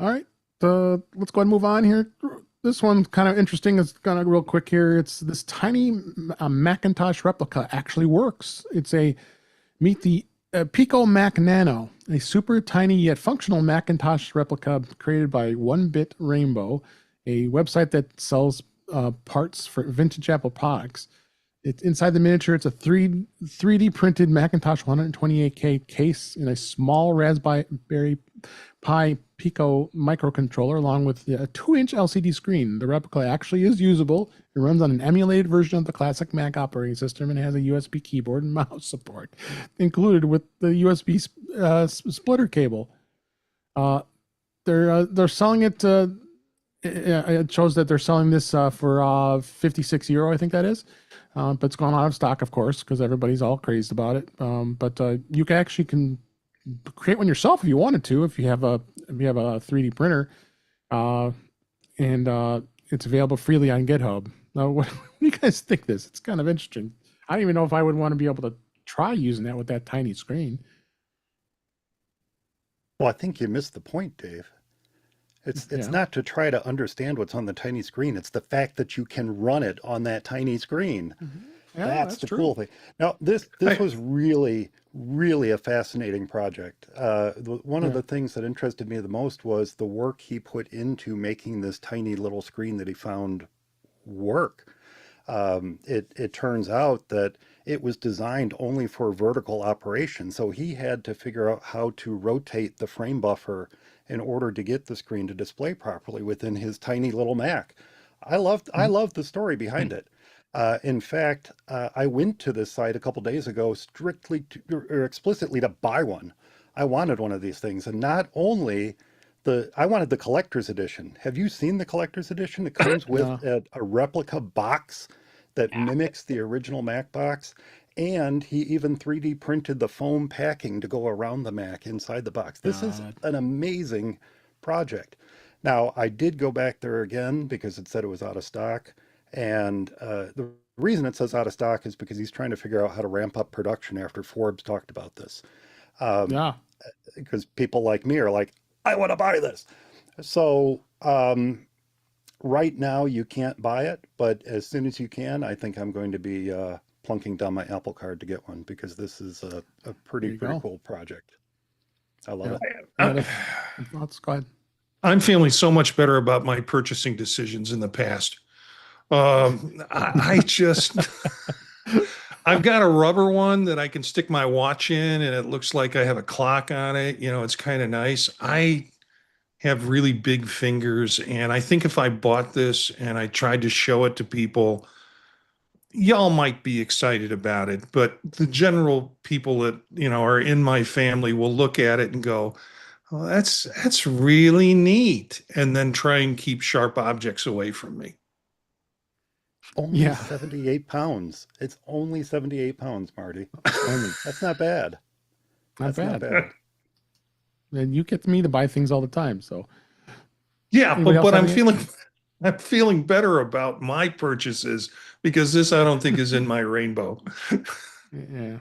All right. Let's go ahead and move on here. This one's kind of interesting. It's kind of real quick here. It's this tiny Macintosh replica actually works. It's meet the Pico Mac Nano, a super tiny yet functional Macintosh replica created by 1-Bit Rainbow, a website that sells parts for vintage Apple products. It's inside the miniature. It's a 3D printed Macintosh 128K case in a small Raspberry Pi Pico microcontroller, along with a 2-inch LCD screen. The replica actually is usable. It runs on an emulated version of the classic Mac operating system and has a USB keyboard and mouse support included with the USB splitter cable. They're selling it. It shows that they're selling this for 56 euro, I think that is. But it's gone out of stock, of course, because everybody's all crazed about it. But you can create one yourself if you wanted to, if you have a 3D printer, and it's available freely on GitHub. Now, what do you guys think of this? It's kind of interesting. I don't even know if I would want to be able to try using that with that tiny screen. Well, I think you missed the point, Dave. It's not to try to understand what's on the tiny screen. It's the fact that you can run it on that tiny screen. Mm-hmm. Yeah, that's the cool thing. Now, this was really, really a fascinating project. One of the things that interested me the most was the work he put into making this tiny little screen that he found work. It turns out that it was designed only for vertical operation. So he had to figure out how to rotate the frame buffer in order to get the screen to display properly within his tiny little Mac. I loved the story behind it. In fact, I went to this site a couple days ago explicitly to buy one. I wanted one of these things, and not only I wanted the collector's edition. Have you seen the collector's edition? It comes with a replica box that mimics the original Mac box. And he even 3D printed the foam packing to go around the Mac inside the box. This is an amazing project. Now, I did go back there again because it said it was out of stock. And the reason it says out of stock is because he's trying to figure out how to ramp up production after Forbes talked about this. Because people like me are like, I want to buy this. So right now you can't buy it, but as soon as you can, I think I'm going to be plunking down my Apple Card to get one, because this is a pretty cool project. I love it. Let's go ahead. I'm feeling so much better about my purchasing decisions in the past. I just, I've got a rubber one that I can stick my watch in, and it looks like I have a clock on it. It's kind of nice. I have really big fingers, and I think if I bought this and I tried to show it to people, y'all might be excited about it, but the general people that are in my family will look at it and go, "Oh, that's really neat," and then try and keep sharp objects away from me. Only 78 pounds. It's only 78 pounds, Marty. That's not bad. Not bad. And you get me to buy things all the time, so yeah. But I'm feeling I'm feeling better about my purchases because this I don't think is in my rainbow. Yeah.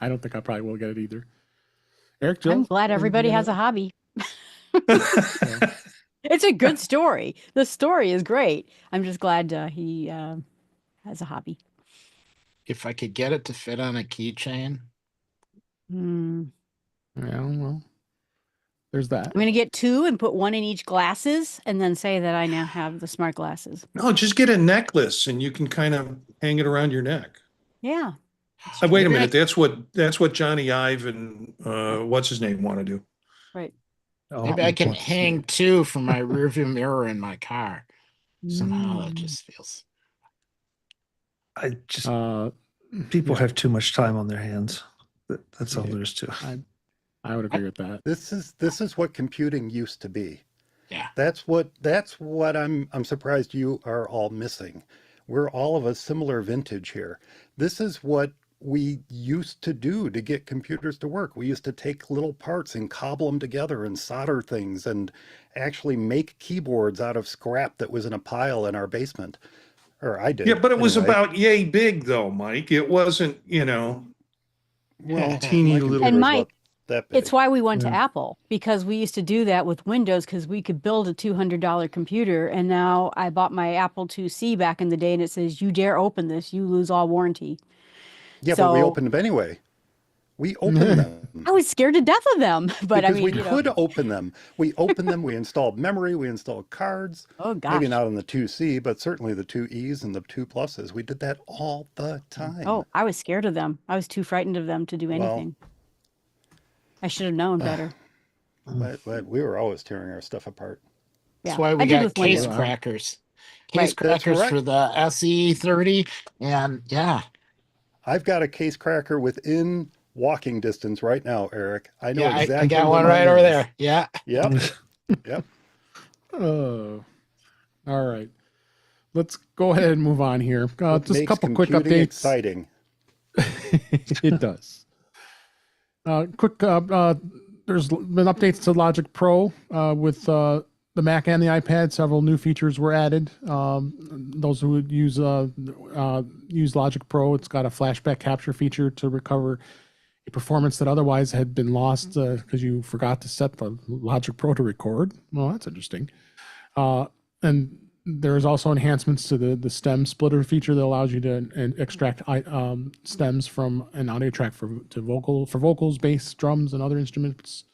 I don't think I probably will get it either. Eric, I'm Jill? glad everybody has a hobby. It's a good story. The story is great. I'm just glad he has a hobby. If I could get it to fit on a keychain. Hmm. Yeah, well, there's that. I'm going to get 2 and put 1 in each glasses and then say that I now have the smart glasses. No, just get a necklace and you can kind of hang it around your neck. Yeah. Wait a Maybe minute. That's what Johnny Ive and what's his name want to do. Right. Maybe I can hang 2 from my rearview mirror in my car. Somehow that Mm. just feels. I just people have too much time on their hands. That's all there is to it. I would agree with that. This is what computing used to be. Yeah. That's what I'm surprised you are all missing. We're all of a similar vintage here. This is what we used to do to get computers to work. We used to take little parts and cobble them together and solder things and actually make keyboards out of scrap that was in a pile in our basement. Or I did. Yeah, but it was anyway. about yay big though, Mike. It wasn't, Well, teeny my little. computer And was Mike, about that big. it's why we went to Yeah. Apple, because we used to do that with Windows because we could build a $200 computer. And now I bought my Apple IIc back in the day and it says, you dare open this, you lose all warranty. Yeah, but we So- opened them anyway. We opened them. I was scared to death of them, but because I mean, we could open them. We opened them. We installed memory. We installed cards. Oh gosh. Maybe not on the 2C, but certainly the 2Es and the 2 pluses. We did that all the time. Oh, I was scared of them. I was too frightened of them to do anything. I should have known better. But we were always tearing our stuff apart. Yeah. That's why we I did got with case Windows. crackers. Right, Case that's crackers right. for the SE30. And yeah. I've got a case cracker within walking distance right now, Eric. I know Yeah, exactly. I got what one right mine over is. there. Yeah. Yep. Yep. Oh, all right. Let's go ahead and move on here. What Just a makes couple quick computing updates. exciting. It does. There's been updates to Logic Pro with the Mac and the iPad. Several new features were added. Those who would use Logic Pro, it's got a flashback capture feature to recover a performance that otherwise had been lost because you forgot to set the Logic Pro to record. Well, that's interesting. And there's also enhancements to the stem splitter feature that allows you to extract stems from an audio track for vocals, bass, drums, and other instruments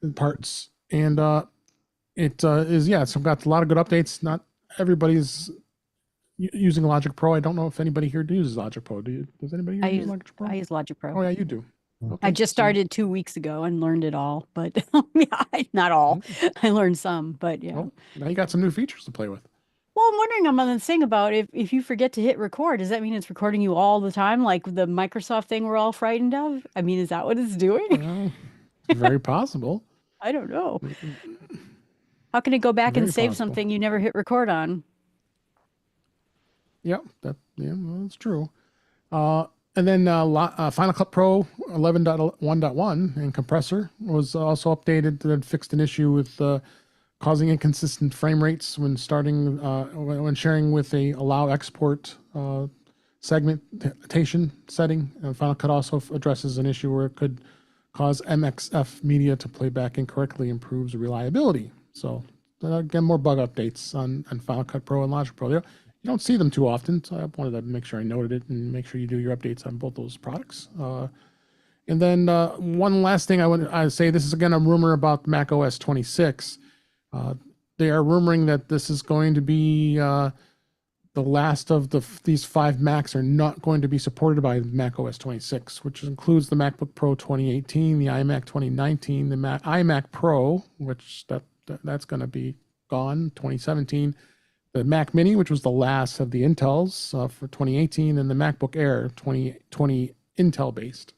and parts. And it's got a lot of good updates. Not everybody's using Logic Pro. I don't know if anybody here uses Logic Pro. Does anybody here use Logic Pro? I use Logic Pro. Oh yeah, you do. Okay. I just started 2 weeks ago and learned it all, but yeah, not all. I learned some, but yeah. Well, now you got some new features to play with. Well, I'm wondering on this thing about if you forget to hit record, does that mean it's recording you all the time, like the Microsoft thing we're all frightened of? I mean, is that what it's doing? Well, it's very possible. I don't know. How can it go back and Very save possible. something you never hit record on? Yep, well, that's true. And then Final Cut Pro 11.1.1 and compressor was also updated that fixed an issue with causing inconsistent frame rates when starting when sharing with a allow export segmentation setting. And Final Cut also addresses an issue where it could cause MXF media to play back incorrectly, improves reliability. So again, more bug updates on Final Cut Pro and Logic Pro. You don't see them too often, so I wanted to make sure I noted it and make sure you do your updates on both those products. And then one last thing I say, this is again a rumor about Mac OS 26. They are rumoring that this is going to be the last of these 5 Macs are not going to be supported by Mac OS 26, which includes the MacBook Pro 2018, the iMac 2019, the iMac Pro, which that's going to be gone 2017. The Mac Mini, which was the last of the Intels for 2018, and the MacBook Air 2020 Intel based.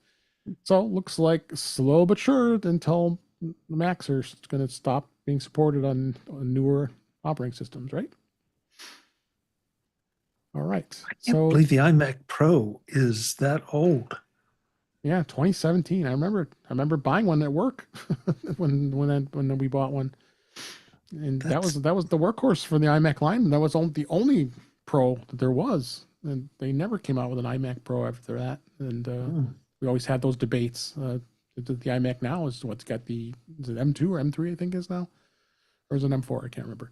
So it looks like slow but sure until the Macs are going to stop being supported on newer operating systems, right? All right. I can't believe the iMac Pro is that old. Yeah, 2017. I remember buying one at work when we bought one. And that was the workhorse for the iMac line. That was the only Pro that there was, and they never came out with an iMac Pro after that. And we always had those debates. The iMac now is what's got is it M2 or M3? I think is now, or is it M4? I can't remember.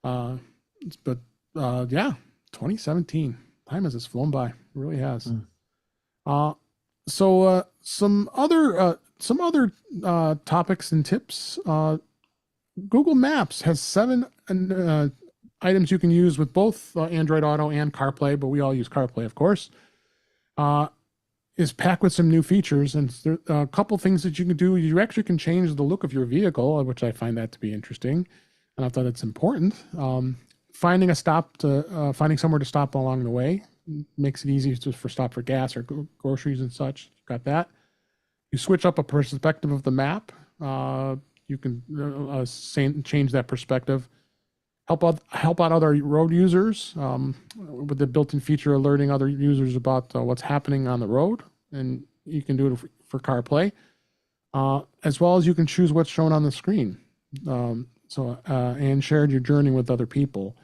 But yeah, 2017. Time has just flown by. It really has. So some other topics and tips. Google Maps has 7 items you can use with both Android Auto and CarPlay, but we all use CarPlay, of course. Is packed with some new features, and there a couple things that you can do. You actually can change the look of your vehicle, which I find that to be interesting, and I thought it's important. Finding finding somewhere to stop along the way makes it easy for stop for gas or groceries and such. Got that. You switch up a perspective of the map. You can change that perspective. Help out other road users with the built-in feature alerting other users about what's happening on the road, and you can do it for CarPlay, as well as you can choose what's shown on the screen. And shared your journey with other people.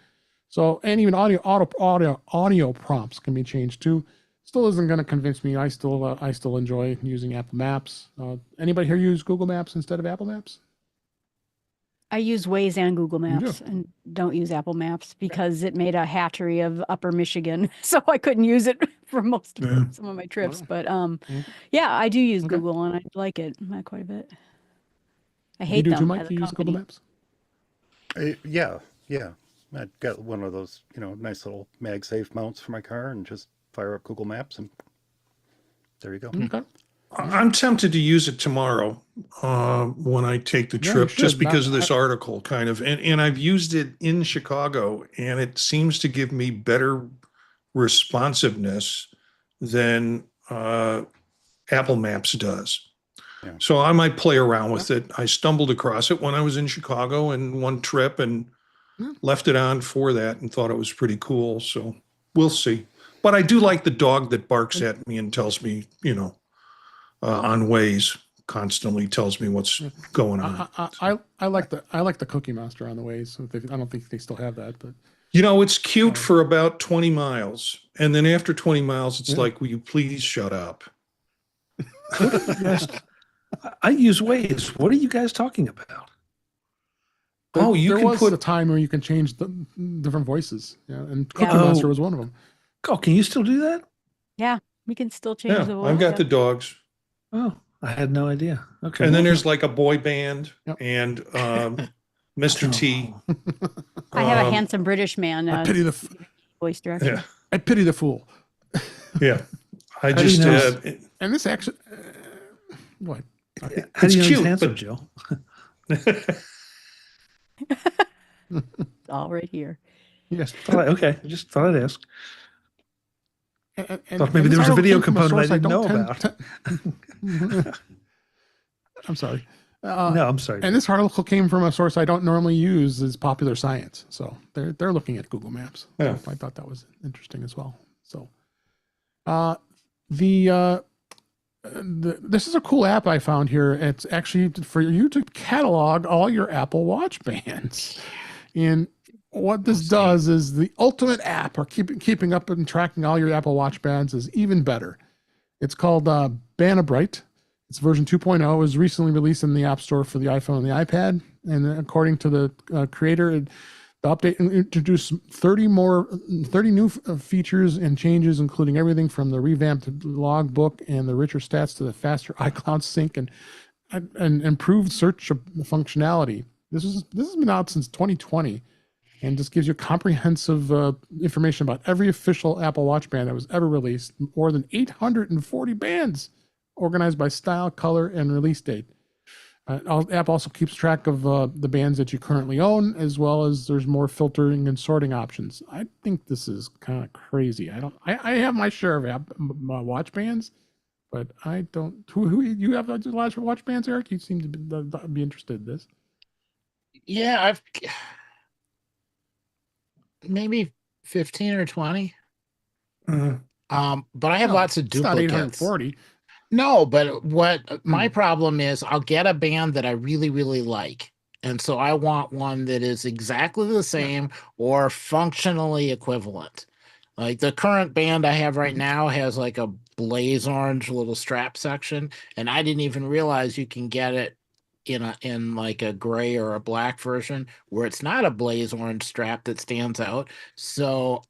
So, and even audio prompts can be changed too. Still isn't going to convince me. I still enjoy using Apple Maps. Anybody here use Google Maps instead of Apple Maps? I use Waze and Google Maps and don't use Apple Maps because it made a hatchery of Upper Michigan, so I couldn't use it for some of my trips. But yeah, I do use Google and I like it quite a bit. I hate them. Too, Mike? Do you use Google Maps? Yeah. I got one of those, nice little MagSafe mounts for my car and just fire up Google Maps and there you go. Okay. I'm tempted to use it tomorrow when I take the trip, just because of this article, kind of. And I've used it in Chicago, and it seems to give me better responsiveness than Apple Maps does. Yeah. So I might play around with it. I stumbled across it when I was in Chicago in one trip and left it on for that and thought it was pretty cool. So we'll see. But I do like the dog that barks at me and tells me, on Waze, constantly tells me what's going on. I like the Cookie Monster on the Waze. I don't think they still have that, but it's cute for about 20 miles, and then after 20 miles, it's like, will you please shut up? I use Waze. What are you guys talking about? You can put a time where you can change the different voices, and Cookie Monster was one of them. Oh, can you still do that? Yeah, we can still change the voice. I've got the dogs. Oh, I had no idea. Okay. And then there's like a boy band and Mr. T. I have a handsome British man. I pity the voice director. Yeah. I pity the fool. Yeah. I just and this actually what? Yeah. How do you know he's handsome, Jill? It's all right here. Yes. Okay. I just thought I'd ask. Thought maybe there was a video component I didn't know about. I'm sorry. No, I'm sorry. And this article came from a source I don't normally use, is Popular Science. So they're looking at Google Maps. Yeah. So I thought that was interesting as well. So this is a cool app I found here. It's actually for you to catalog all your Apple Watch bands. And what this does is the ultimate app, or keeping up and tracking all your Apple Watch bands, is even better. It's called Bannerbright. It's version 2.0. It was recently released in the App Store for the iPhone and the iPad. And according to the creator, the update introduced 30 new features and changes, including everything from the revamped logbook and the richer stats to the faster iCloud sync and improved search functionality. This has been out since 2020. And just gives you comprehensive information about every official Apple Watch band that was ever released. More than 840 bands organized by style, color, and release date. The app also keeps track of the bands that you currently own, as well as there's more filtering and sorting options. I think this is kind of crazy. I have my share of watch bands, but I don't. Who you have a lot of watch bands, Eric? You seem to be interested in this. Yeah, I've maybe 15 or 20. But I have lots of duplicates. It's not 840. No, but what my problem is, I'll get a band that I really, really like, And so I want one that is exactly the same or functionally equivalent. Like the current band I have right now has like a blaze orange little strap section, and I didn't even realize you can get it in like a gray or a black version where it's not a blaze orange strap that stands out. So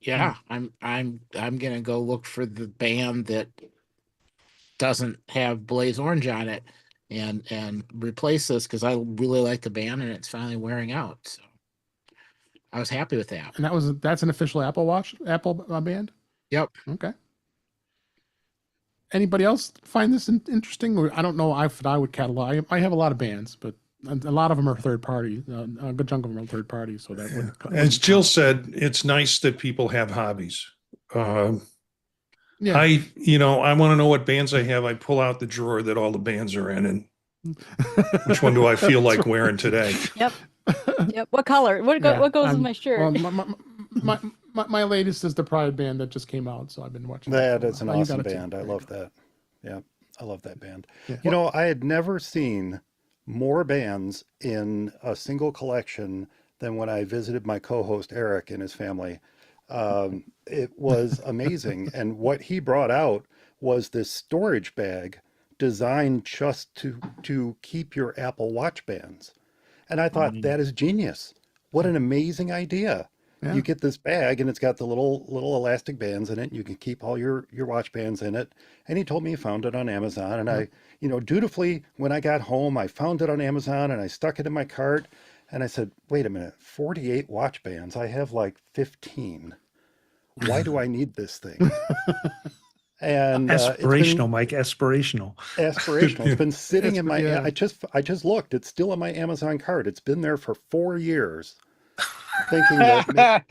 yeah, I'm gonna go look for the band that doesn't have blaze orange on it and replace this because I really like the band and it's finally wearing out. So I was happy with that. And that's an official Apple band? Yep. Okay. Anybody else find this interesting? Or I don't know if I would catalog. I have a lot of bands, but a lot of them are third party. A good chunk of them are third party. So that would. As Jill said, it's nice that people have hobbies. Yeah. I want to know what bands I have. I pull out the drawer that all the bands are in, and which one do I feel like wearing today? Yep. Yep. What color? What goes with my shirt? Well, my latest is the Pride band that just came out, so I've been watching That is an Oh, you awesome got it too. band. I There you love go. that. Yeah, I love that band. Yeah. You know, I had never seen more bands in a single collection than when I visited my co-host Eric and his family. It was amazing. And what he brought out was this storage bag designed just to keep your Apple Watch bands. And I thought that is genius. What an amazing idea. Yeah. You get this bag and it's got the little elastic bands in it. You can keep all your watch bands in it. And he told me he found it on Amazon. And I, dutifully, when I got home, I found it on Amazon and I stuck it in my cart. And I said, wait a minute, 48 watch bands. I have like 15. Why do I need this thing? And Aspirational, Mike, aspirational. aspirational. It's been sitting in my. Yeah. I just looked. It's still in my Amazon cart. It's been there for 4 years. Thinking that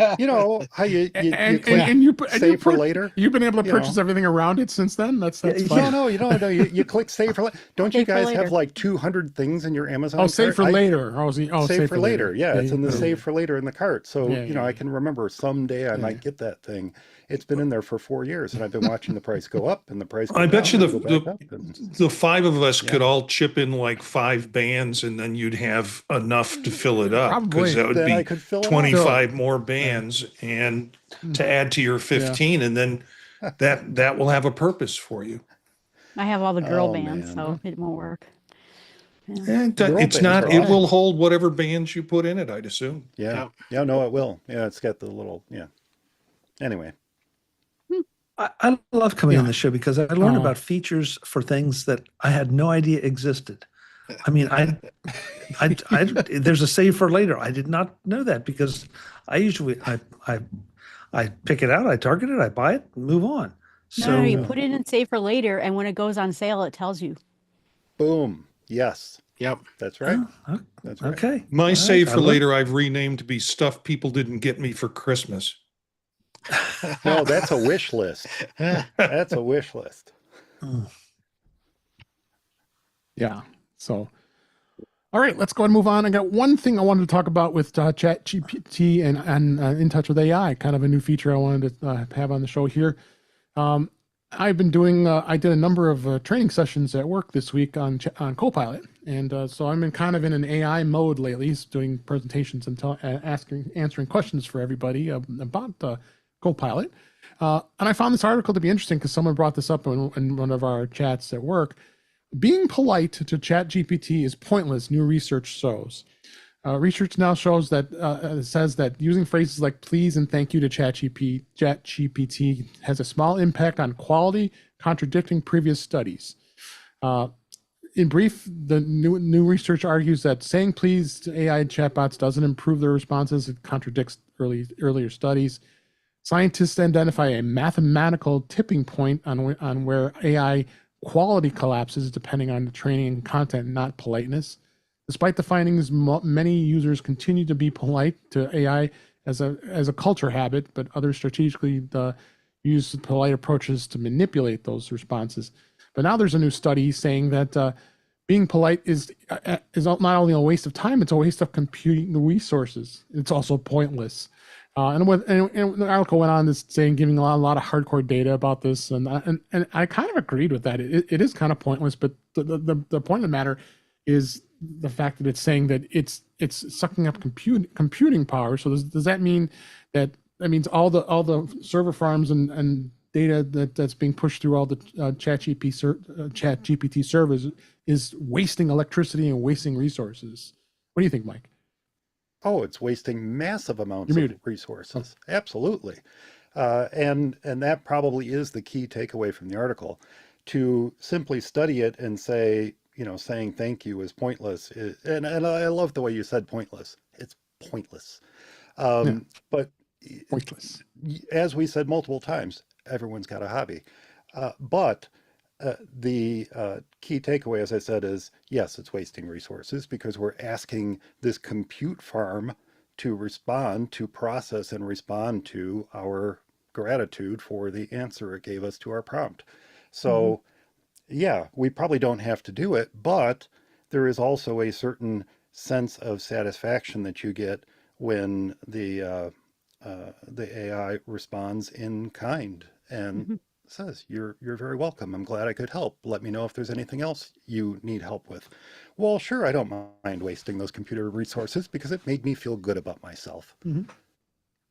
how you click save for later. You've been able to you purchase know. everything around it since then. That's fun. No, you don't know. You click save for later. Don't you Save for guys later. have like 200 things in your Amazon? Oh, save cart? for later. Save for later. Yeah, it's in the yeah. save for later in the cart. So Yeah, I can remember someday I might get that thing. It's been in there for 4 years, and I've been watching the price go up and the price. Go I bet down you and go back up and- the five of us could all chip in like 5 bands, and then you'd have enough to fill it up Probably. because that would Then I be could fill it up. 25 more bands, and to add to your 15, and then that will have a purpose for you. I have all the girl Oh, bands, man. so it won't work. And Girl it's bands not. are It awesome. will hold whatever bands you put in it, I'd assume. Yeah. Yeah, no, it will. Yeah, it's got the little, Anyway. I love coming on Yeah. the show because I learned about features for things that I had no idea existed. I mean, I there's a save for later. I did not know that because I usually I pick it out, I target it, I buy it, and move on. No, you put it in save for later, and when it goes on sale, it tells you. Boom. Yes. Yep. That's right. Oh, That's right. okay. My All right, save I for learned- later I've renamed to be stuff people didn't get me for Christmas. No, that's a wish list. That's a wish list. Yeah. So, all right, let's go ahead and move on. I got one thing I wanted to talk about with Chat GPT and In Touch with AI, kind of a new feature I wanted to have on the show here. I've been doing, I did a number of training sessions at work this week on Copilot. And so I'm in an AI mode lately, doing presentations and answering questions for everybody about Copilot. And I found this article to be interesting because someone brought this up in one of our chats at work. Being polite to Chat GPT is pointless, new research shows. Research now shows that says that using phrases like please and thank you to ChatGPT has a small impact on quality, contradicting previous studies. In brief, the new research argues that saying please to AI chatbots doesn't improve their responses. It contradicts earlier studies. Scientists identify a mathematical tipping point on where AI quality collapses depending on the training and content, not politeness. Despite the findings, many users continue to be polite to AI as a culture habit, but others strategically use polite approaches to manipulate those responses. But now there's a new study saying that being polite is not only a waste of time, it's a waste of computing resources. It's also pointless. And the article went on to saying, giving a lot of hardcore data about this, and I kind of agreed with that. It is kind of pointless, but the point of the matter is the fact that it's saying that it's sucking up computing power. So does that mean that means all the server farms and data that's being pushed through all the ChatGPT servers is wasting electricity and wasting resources? What do you think, Mike? Oh, it's wasting massive amounts You're of muted. resources. Absolutely. And that probably is the key takeaway from the article. To simply study it and say, saying thank you is pointless. And I love the way you said pointless. It's pointless. But Pointless. as we said multiple times, everyone's got a hobby. But the key takeaway, as I said, is yes, it's wasting resources because we're asking this compute farm to respond, to process and respond to our gratitude for the answer it gave us to our prompt. So, yeah, we probably don't have to do it, but there is also a certain sense of satisfaction that you get when the AI responds in kind and says, "You're very welcome. I'm glad I could help. Let me know if there's anything else you need help with." Well, sure, I don't mind wasting those computer resources because it made me feel good about myself.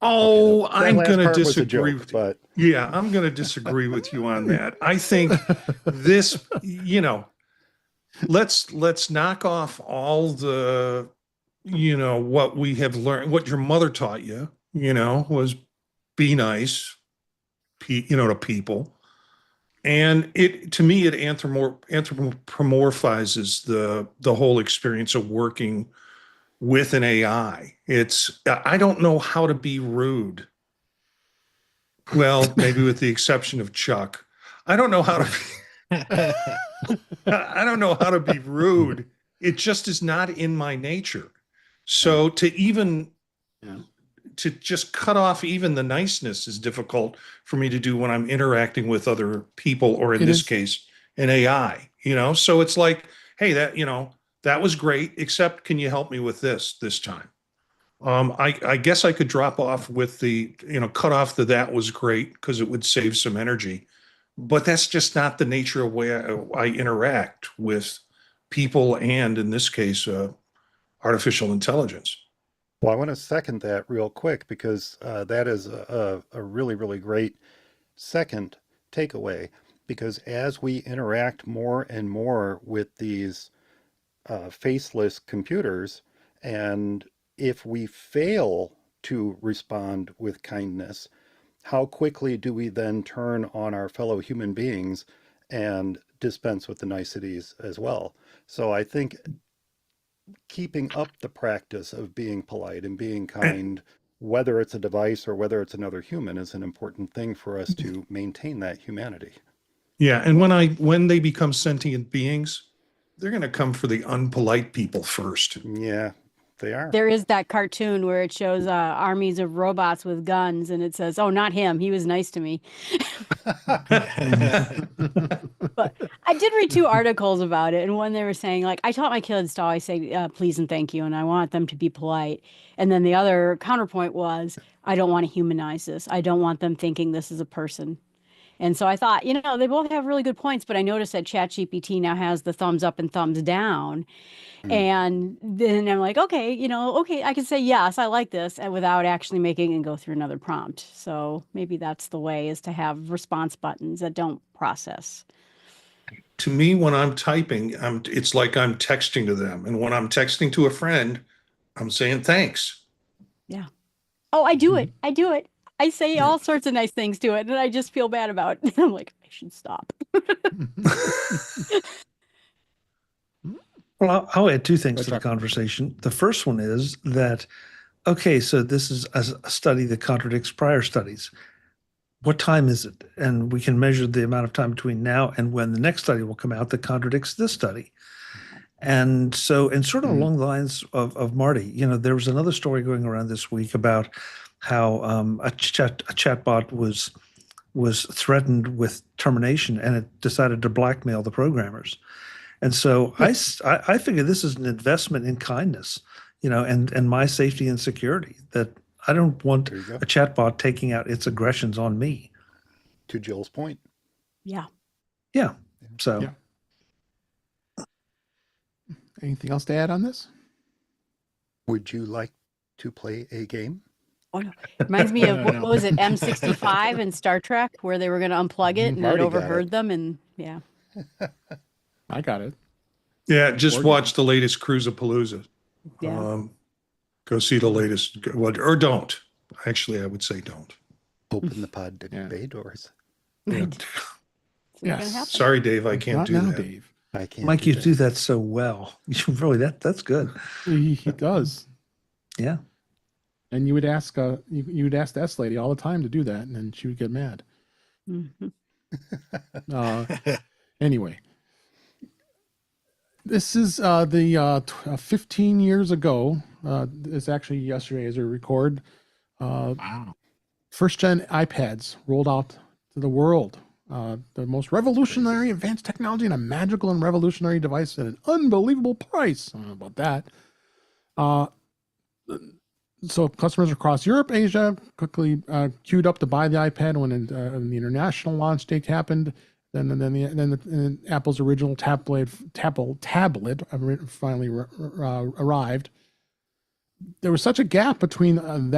Oh, Okay, that I'm last going to part was a disagree joke, with you. but Yeah, I'm going to disagree with you on that. I think this, let's knock off all the, what we have learned, what your mother taught you, was be nice, to people. And to me, it anthropomorphizes the whole experience of working with an AI. I don't know how to be rude. Well, maybe with the exception of Chuck. I don't know how to I don't know how to be rude. It just is not in my nature. So to just cut off even the niceness is difficult for me to do when I'm interacting with other people, or in this case, an AI, So it's like, hey, that was great, except can you help me with this time? I guess I could drop off with cut off that was great because it would save some energy. But that's just not the nature of way I interact with people, and in this case, artificial intelligence. well, I want to second that real quick because that is a really, really great second takeaway. Because as we interact more and more with these faceless computers, and if we fail to respond with kindness, how quickly do we then turn on our fellow human beings and dispense with the niceties as well? So I think keeping up the practice of being polite and being kind, whether it's a device or whether it's another human, is an important thing for us to maintain that humanity. Yeah, and when they become sentient beings, they're going to come for the unpolite people first. Yeah, they are. There is that cartoon where it shows armies of robots with guns, and it says, "Oh, not him. He was nice to me." But I did read two articles about it, and one they were saying, like, I taught my kids to always say please and thank you, and I want them to be polite. And then the other counterpoint was, I don't want to humanize this. I don't want them thinking this is a person. And so I thought, they both have really good points, but I noticed that ChatGPT now has the thumbs up and thumbs down. And then I'm like, okay, okay, I can say, yes, I like this, and without actually making it go through another prompt. So maybe that's the way, is to have response buttons that don't process. To me, when I'm typing, it's like I'm texting to them. And when I'm texting to a friend, I'm saying thanks. Yeah. Oh, I do it. I do it. I say all sorts of nice things to it, and I just feel bad about it. I'm like, I should stop. Well, I'll add two things to the conversation. The first one is that, okay, so this is a study that contradicts prior studies. What time is it? And we can measure the amount of time between now and when the next study will come out that contradicts this study. And so, and sort of along the lines of Marty, there was another story going around this week about how a chatbot was threatened with termination, and it decided to blackmail the programmers. And so I figure this is an investment in kindness, and my safety and security, that I don't want a chatbot taking out its aggressions on me. To Jill's point. Yeah. Yeah. So. Yeah. anything else to add on this? Would you like to play a game? Oh, no. Reminds me of, what No. was it, M65 in Star Trek, where they were going to unplug it and it Marty got overheard it. them. And yeah. I got it. Yeah, just Or- watch the latest Cruisapalooza. Yeah. Go see the latest, or don't. Actually, I would say don't. Open the pod to Yeah. bay doors. Yeah. It's not Yes. gonna happen. Sorry, Dave, I can't Not do now, that. Dave. I can't. Mike, you do that so well. You really, that's good. He does. Yeah. And you would ask you would ask the S lady all the time to do that, and then she would get mad. Mhm. Anyway, this is 15 years ago. It's actually yesterday as we record. Wow. First gen iPads rolled out to the world. The most revolutionary advanced technology and a magical and revolutionary device at an unbelievable price. I don't know about that. So customers across Europe, Asia quickly queued up to buy the iPad when the international launch date happened. Then Apple's original tablet finally arrived. There was such a gap between during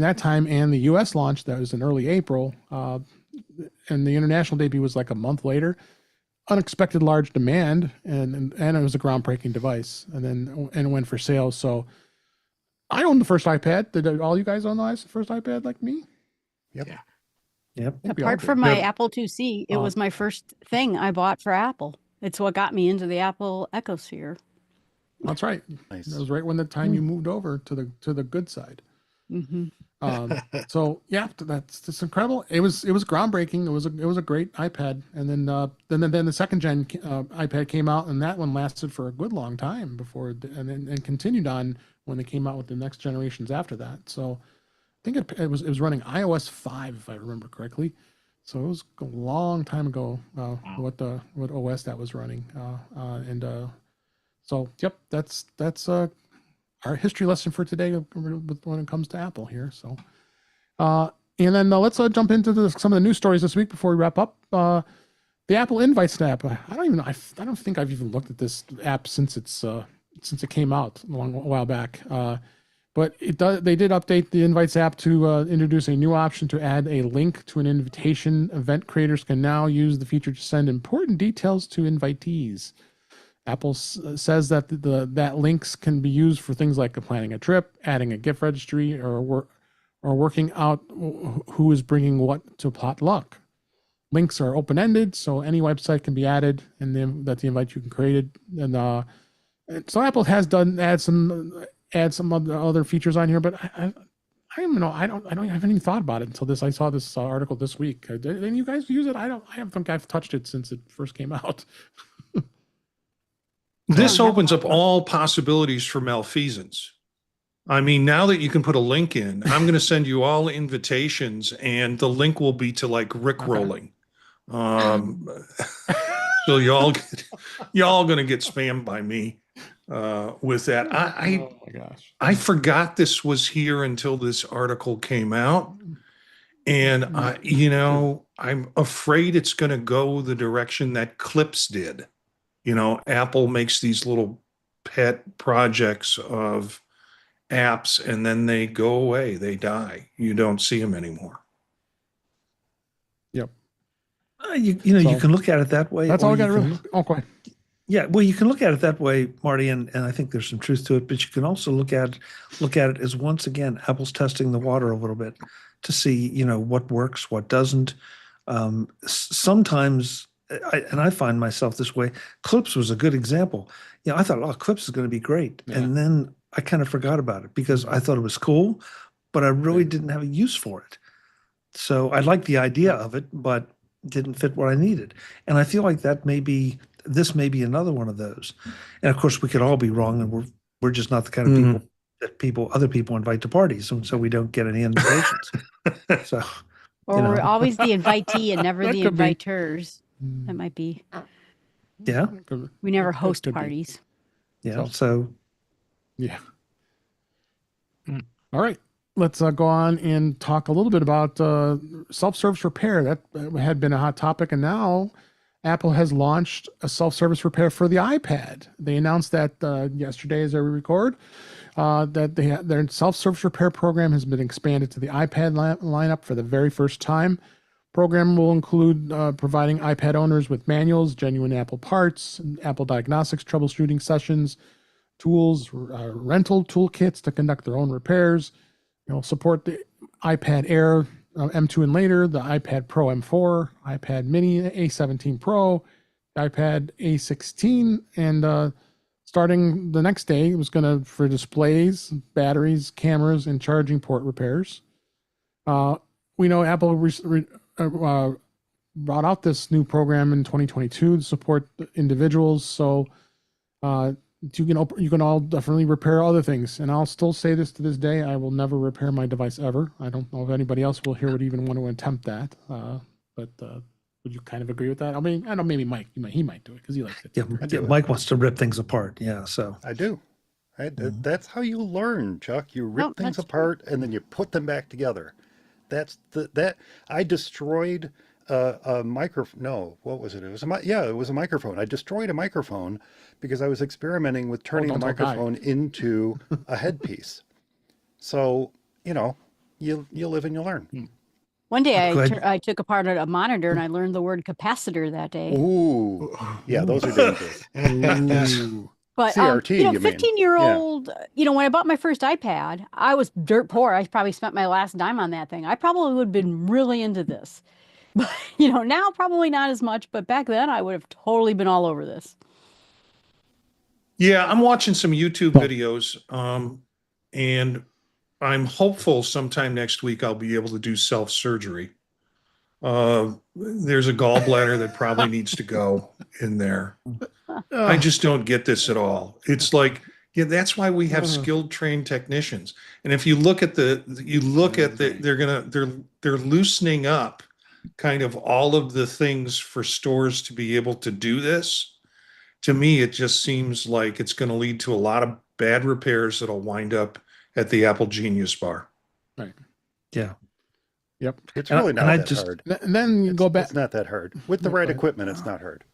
that time and the U.S. launch that was in early April, and the international debut was like a month later. Unexpected large demand, and it was a groundbreaking device, and it went for sale. So I owned the first iPad. Did all you guys own the first iPad like me? Yep. Yeah. Yep. Hope you all Apart did. from my Yep. Apple IIc, it was my first thing I bought for Apple. It's what got me into the Apple ecosphere. That's right. Nice. That was right when the time you moved over to the good side. Hmm. So yeah, that's incredible. It was groundbreaking. It was a great iPad. And then the second gen iPad came out, and that one lasted for a good long time before, and continued on when they came out with the next generations after that. So I think it was running iOS 5 if I remember correctly. So it was a long time ago. What OS that was running. So yep, that's our history lesson for today when it comes to Apple here. So, and then let's jump into some of the news stories this week before we wrap up. The Apple Invite Snap. I don't think I've even looked at this app since it came out a while back. But they did update the Invites app to introduce a new option to add a link to an invitation. Event creators can now use the feature to send important details to invitees. Apple says that that links can be used for things like planning a trip, adding a gift registry, or working out who is bringing what to potluck. Links are open-ended, so any website can be added, and then that the invite you can create. And so Apple has add some other features on here, but I haven't even thought about it until this. I saw this article this week. Didn't you guys use it? I don't think I've touched it since it first came out. This Yeah. opens up all possibilities for malfeasance. I mean, now that you can put a link in, I'm going to send you all invitations, and the link will be to like Rickrolling. So y'all going to get spammed by me with that. Oh my gosh. I forgot this was here until this article came out. And I'm afraid it's going to go the direction that Clips did. Apple makes these little pet projects of apps, and then they go away. They die. You don't see them anymore. Yep. You So, can look at it that way. That's or all I you got. can Really. Oh, go ahead. Yeah, well, you can look at it that way, Marty, and I think there's some truth to it. But you can also look at it as, once again, Apple's testing the water a little bit to see, what works, what doesn't. Sometimes, I find myself this way. Clips was a good example. I thought, oh, Clips is going to be great, Yeah. and then I kind of forgot about it because I thought it was cool, but I really didn't have a use for it. So I liked the idea of it, but didn't fit what I needed. And I feel like this may be another one of those. And of course, we could all be wrong, and we're just not the kind of people that other people invite to parties, and so we don't get any invitations. So, Or we're always the invitee and never That the could be. inviters. That might be. yeah, We never host could be. parties. yeah. So Yeah. All right. Let's go on and talk a little bit about self-service repair. That had been a hot topic, and now Apple has launched a self-service repair for the iPad. They announced that yesterday as I record, that their self-service repair program has been expanded to the iPad lineup for the very first time. Program will include providing iPad owners with manuals, genuine Apple parts, Apple diagnostics troubleshooting sessions, tools, rental toolkits to conduct their own repairs. Support the iPad Air M2 and later, the iPad Pro M4, iPad Mini A17 Pro, iPad A16, and starting the next day, it was going to for displays, batteries, cameras, and charging port repairs. We know Apple brought out this new program in 2022 to support individuals. So you can all definitely repair other things. And I'll still say this to this day: I will never repair my device ever. I don't know if anybody else will here would even want to attempt that. But would you kind of agree with that? I mean, I don't know, maybe Mike, he might do it because he likes it. Yeah, Mike wants to rip things apart. Yeah, so I do. That's how you learn, Chuck. You rip things apart and then you put them back together. I destroyed a microphone. No, what was it? It was it was a microphone. I destroyed a microphone because I was experimenting with turning the microphone into a headpiece. So, you live and you learn. One day I took apart a monitor and I learned the word capacitor that day. Ooh, yeah, those are dangerous. But CRT, 15-year-old, when I bought my first iPad, I was dirt poor. I probably spent my last dime on that thing. I probably would have been really into this. But, now probably not as much, but back then I would have totally been all over this. Yeah, I'm watching some YouTube videos, and I'm hopeful sometime next week I'll be able to do self-surgery. There's a gallbladder that probably needs to go in there. I just don't get this at all. It's like, that's why we have skilled trained technicians. And if you look at they're loosening up kind of all of the things for stores to be able to do this. To me, it just seems like it's going to lead to a lot of bad repairs that'll wind up at the Apple Genius Bar. Right. Yeah. Yep. It's really not that hard. And then you go back. It's not that hard. With the right equipment, it's not hard.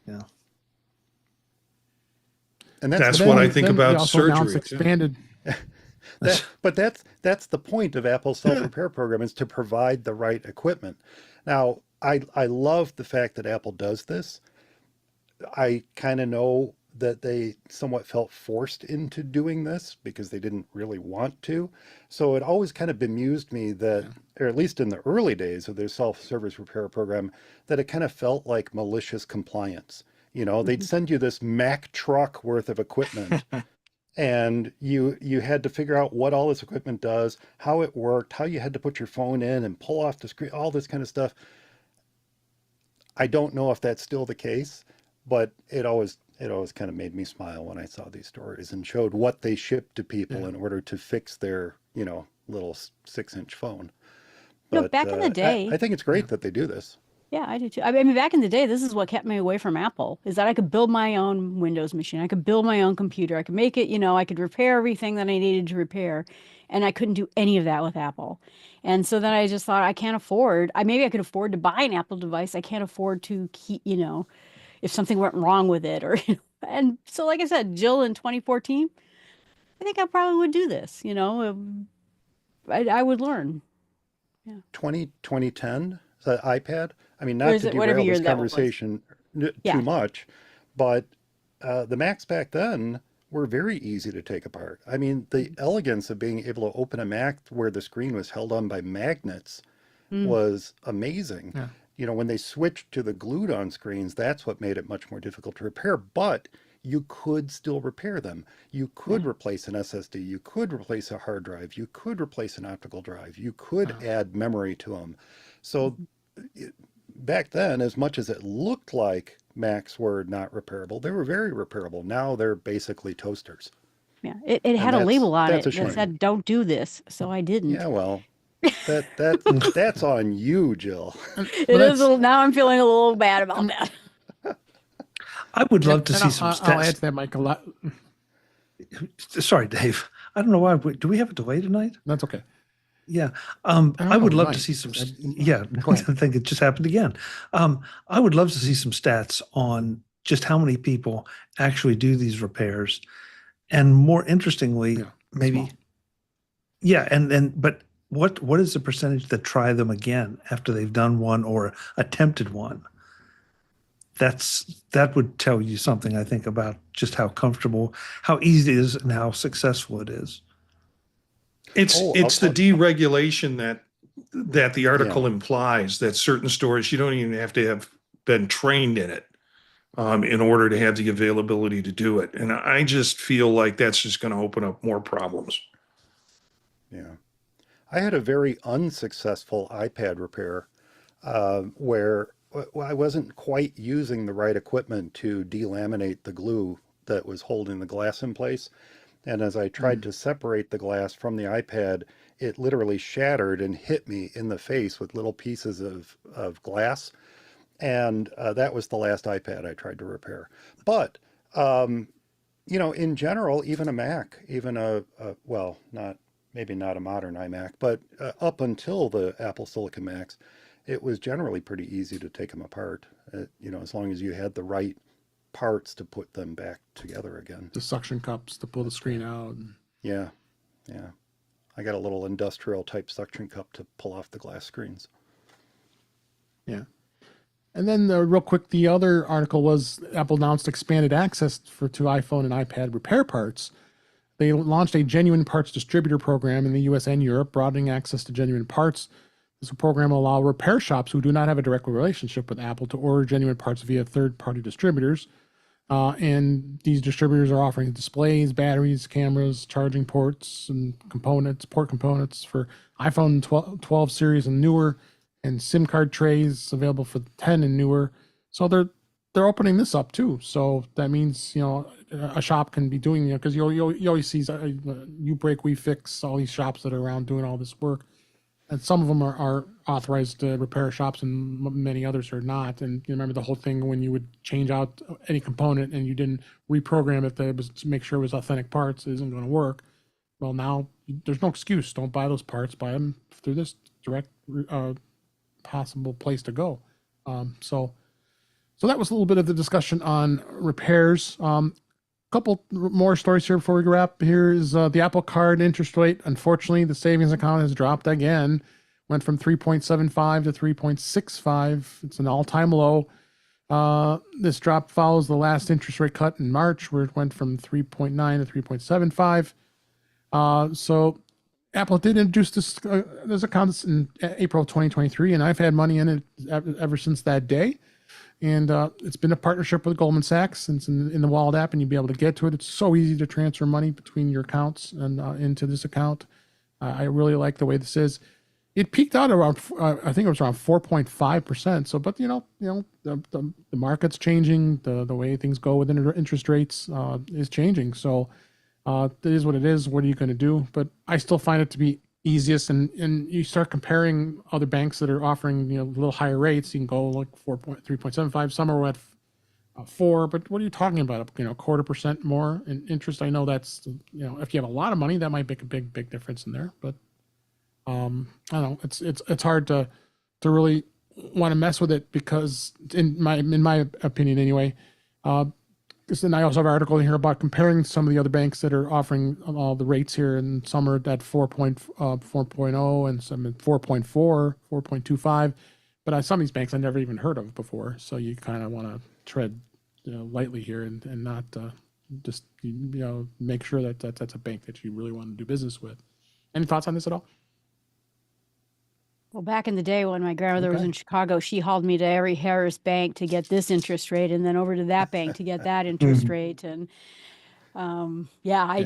Yeah. And that's what I think about surgery. Expanded. But that's the point of Apple's self-repair program, is to provide the right equipment. Now, I love the fact that Apple does this. I kind of know that they somewhat felt forced into doing this because they didn't really want to. So it always kind of bemused me that, or at least in the early days of their self-service repair program, that it kind of felt like malicious compliance. They'd send you this Mack truck worth of equipment and you had to figure out what all this equipment does, how it worked, how you had to put your phone in and pull off the screen, all this kind of stuff. I don't know if that's still the case, but it always kind of made me smile when I saw these stories and showed what they shipped to people in order to fix their, little 6-inch phone. But back in the day, I think it's great that they do this. Yeah, I do too. I mean, back in the day, this is what kept me away from Apple, is that I could build my own Windows machine. I could build my own computer. I could make it, I could repair everything that I needed to repair. And I couldn't do any of that with Apple. And so then I just thought, I can't afford, maybe I could afford to buy an Apple device. I can't afford to keep, if something went wrong with it and so like I said, Jill in 2014, I think I probably would do this, I would learn. Yeah. 2010, the iPad. I mean, not to derail this conversation too much, but the Macs back then were very easy to take apart. I mean, the elegance of being able to open a Mac where the screen was held on by magnets was amazing. Yeah. When they switched to the glued on screens, that's what made it much more difficult to repair, but you could still repair them. You could replace an SSD, you could replace a hard drive, you could replace an optical drive, you could add memory to them. So back then, as much as it looked like Macs were not repairable, they were very repairable. Now they're basically toasters. Yeah, it had a label on it that said, "Don't do this," so I didn't. Yeah, well, that's on you, Jill. It is. Now I'm feeling a little bad about that. I would love to see some stats. I'll add to that, Mike, a lot. Sorry, Dave. I don't know why. Do we have a delay tonight? That's okay. Yeah. don't I know, would we love to might, see some, 'cause yeah, Go I ahead. think it just happened again. I would love to see some stats on just how many people actually do these repairs. And more interestingly, Yeah, maybe, small. yeah. But what is the percentage that try them again after they've done one or attempted one? That would tell you something, I think, about just how comfortable, how easy it is and how successful it is. It's Oh, I'll it's the tell. deregulation that the Yeah, article implies, that certain stores you don't even have to have been trained in it in order to have the availability to do it. And I just feel like that's just going to open up more problems. yeah. I had a very unsuccessful iPad repair where I wasn't quite using the right equipment to delaminate the glue that was holding the glass in place. And as I tried to separate the glass from the iPad, it literally shattered and hit me in the face with little pieces of glass. And that was the last iPad I tried to repair. But, in general, even a Mac, even well, not maybe not a modern iMac, but up until the Apple Silicon Macs, it was generally pretty easy to take them apart, as long as you had the right parts to put them back together again. The suction cups to pull the screen out. Yeah, yeah. I got a little industrial type suction cup to pull off the glass screens. Yeah. And then real quick, the other article was Apple announced expanded access to iPhone and iPad repair parts. They launched a genuine parts distributor program in the US and Europe, broadening access to genuine parts. This program will allow repair shops who do not have a direct relationship with Apple to order genuine parts via third-party distributors. And these distributors are offering displays, batteries, cameras, charging ports, and port components for iPhone 12 series and newer, and SIM card trays available for 10 and newer. So they're opening this up too. So that means a shop can be doing because you always see you break we fix, all these shops that are around doing all this work, and some of them are authorized repair shops and many others are not. And you remember the whole thing when you would change out any component and you didn't reprogram it to make sure it was authentic parts, it isn't going to work. Well, now there's no excuse. Don't buy those parts. Buy them through this direct possible place to go. So that was a little bit of the discussion on repairs. Couple more stories here before we wrap. Here is the Apple Card interest rate. Unfortunately, the savings account has dropped again. Went from 3.75 to 3.65. It's an all-time low. This drop follows the last interest rate cut in March, where it went from 3.9 to 3.75. So Apple did introduce this account in April 2023, and I've had money in it ever since that day. And it's been a partnership with Goldman Sachs. It's in the Wallet app, and you'll be able to get to it. It's so easy to transfer money between your accounts and into this account. I really like the way this is. It peaked out around, I think it was around 4.5%. So, but the market's changing. The way things go with interest rates is changing. So it is what it is. What are you going to do? But I still find it to be easiest, and you start comparing other banks that are offering a little higher rates. You can go like 3.75. Some are at 4, but what are you talking about? 0.25% more in interest. I know that's if you have a lot of money, that might make a big difference in there. But I don't know. It's hard to really want to mess with it because in my opinion anyway. And I also have an article here about comparing some of the other banks that are offering all the rates here, and some are at 4.0 and some at 4.4, 4.25. But some of these banks I never even heard of before. So you kind of want to tread lightly here and not just make sure that that's a bank that you really want to do business with. Any thoughts on this at all? Well, back in the day when my grandmother was in Chicago, she hauled me to every Harris bank to get this interest rate, and then over to that bank to get that interest rate. And I'm not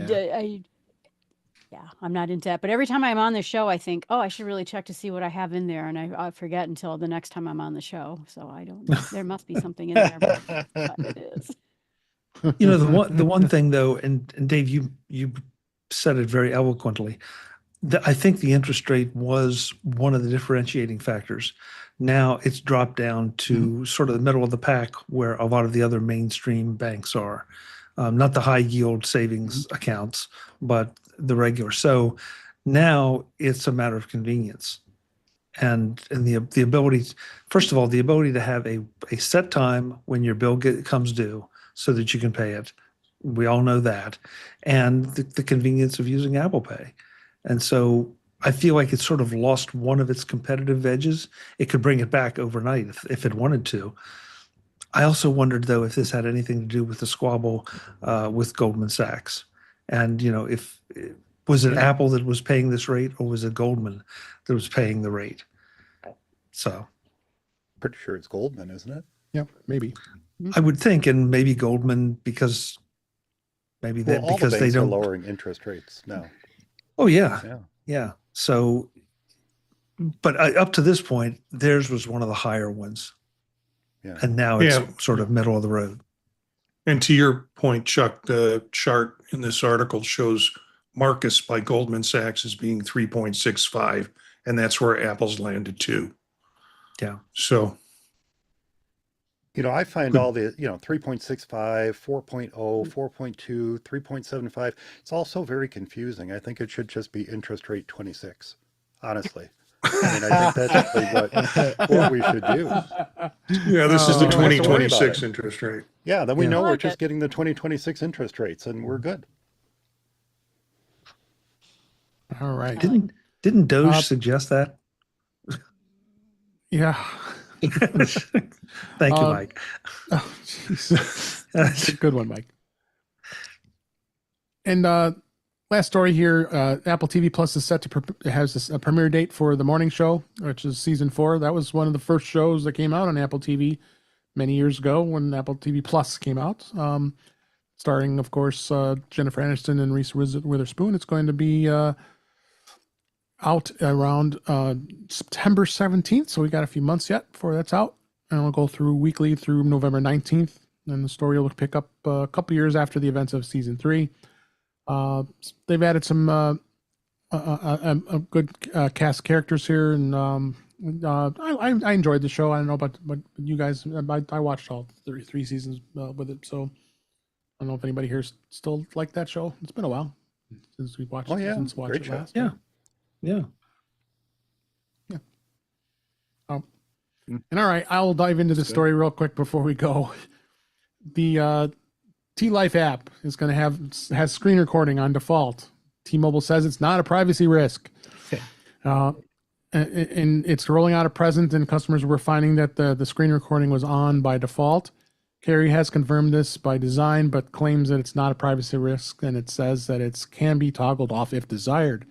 into that. But every time I'm on the show, I think, I should really check to see what I have in there, and I forget until the next time I'm on the show. So I don't know. There must be something in there, but it is. The one thing though, and Dave, you said it very eloquently. I think the interest rate was one of the differentiating factors. Now it's dropped down to sort of the middle of the pack where a lot of the other mainstream banks are, not the high yield savings accounts, but the regular. So Now it's a matter of convenience, and the ability, first of all, the ability to have a set time when your bill comes due so that you can pay it. We all know that, and the convenience of using Apple Pay. And so I feel like it's sort of lost one of its competitive edges. It could bring it back overnight if it wanted to. I also wondered, though, if this had anything to do with the squabble with Goldman Sachs. And, if was it Apple that was paying this rate, or was it Goldman that was paying the rate? So Pretty sure it's Goldman, isn't it? Yeah, maybe. I would think, and maybe Goldman because All the because they banks are don't. lowering interest rates now. Oh yeah, Yeah. yeah. So, but up to this point, theirs was one of the higher ones, Yeah. and now it's sort of middle of the road. And to your point, Chuck, the chart in this article shows Marcus by Goldman Sachs as being 3.65, and that's where Apple's landed too. Yeah. So, I find all the, 3.65, 4.0, 4.2, 3.75, it's all so very confusing. I think it should just be interest rate 26, honestly. I mean, I think that's really what we should do. yeah, this is the You don't have to worry about 2026 it. interest rate. Yeah, then we know I we're like just it. getting the 2026 interest rates and we're good. All right. Didn't Doge suggest that? Yeah. Thank you, Mike. Oh, jeez. That's a good one, Mike. And last story here, Apple TV Plus is set to has a premiere date for the morning show, which is season 4. That was one of the first shows that came out on Apple TV many years ago when Apple TV Plus came out. Starring, of course, Jennifer Aniston and Reese Witherspoon. It's going to be out around September 17th, so we got a few months yet before that's out. And we'll go through weekly through November 19th, and the story will pick up a couple years after the events of season 3. They've added some a good cast characters here, and I enjoyed the show. I don't know about you guys. I watched all 33 seasons with it, so I don't know if anybody here still like that show. It's been a while since we watched. Oh, yeah. Since watched Great it show. last. Yeah. Yeah. And all right, I'll dive into the story real quick before we go. The T-Life app is going to has screen recording on default. T-Mobile says it's not a privacy risk. And it's rolling out at present, and customers were finding that the screen recording was on by default. Carrier has confirmed this by design, but claims that it's not a privacy risk, and it says that it can be toggled off if desired.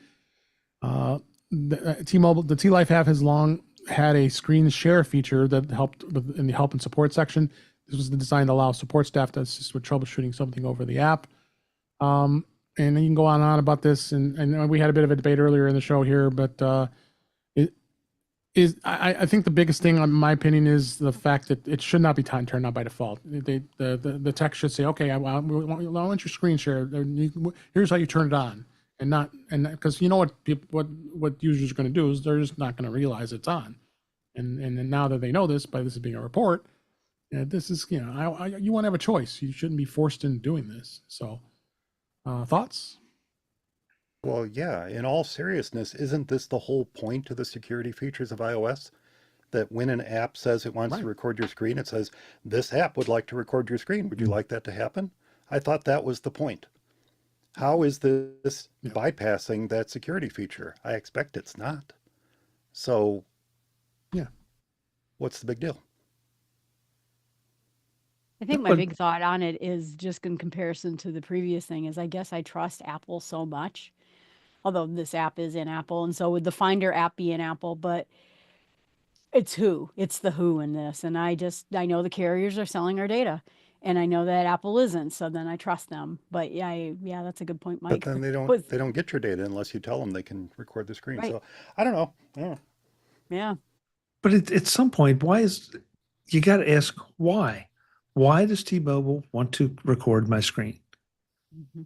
The T-Life app has long had a screen share feature that helped in the help and support section. This was designed to allow support staff to assist with troubleshooting something over the app. And you can go on and on about this, and we had a bit of a debate earlier in the show here, but I think the biggest thing, in my opinion, is the fact that it should not be turned on by default. The text should say, okay, I want your screen share. Here's how you turn it on. And because you know what users are going to do is they're just not going to realize it's on, and now that they know this by this being a report, this is you want to have a choice. You shouldn't be forced into doing this. So, thoughts? Well, yeah, in all seriousness, isn't this the whole point of the security features of iOS? That when an app says it wants to record your screen, it says, this app would like to record your screen. Would you like that to happen? I thought that was the point. How is this bypassing that security feature? I expect it's not. So, what's the big deal? I think my big thought on it is just in comparison to the previous thing is I guess I trust Apple so much, although this app is in Apple, and so would the Finder app be in Apple, but it's the who in this. And I know the carriers are selling our data. And I know that Apple isn't, so then I trust them. But yeah, that's a good point, Mike. But then they don't get your data unless you tell them they can record the screen. Right. So I don't know. Yeah. But at some point, you got to ask why? Why does T-Mobile want to record my screen? Mm-hmm.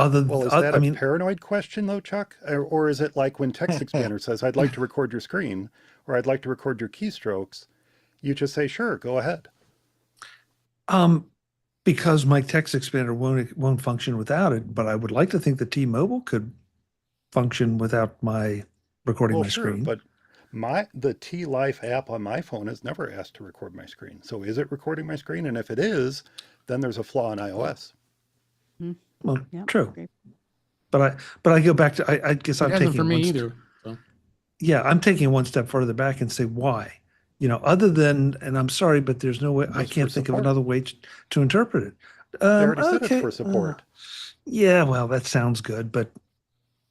Is that a paranoid question though, Chuck? Or is it like when TextExpander says, I'd like to record your screen, or I'd like to record your keystrokes, you just say, sure, go ahead. Because my TextExpander won't function without it, but I would like to think that T-Mobile could function without my recording Well, my sure, screen. but the T Life app on my phone has never asked to record my screen. So is it recording my screen? And if it is, then there's a flaw in iOS. Well, Yep. true. Great. But I go back to I guess It I'm hasn't taking for me one either. So yeah, I'm taking one step further back and say why. Other than, and I'm sorry, but there's no way, I Just for can't think of support. another way to interpret it. They already said it's Okay. for support. Yeah, well, that sounds good, but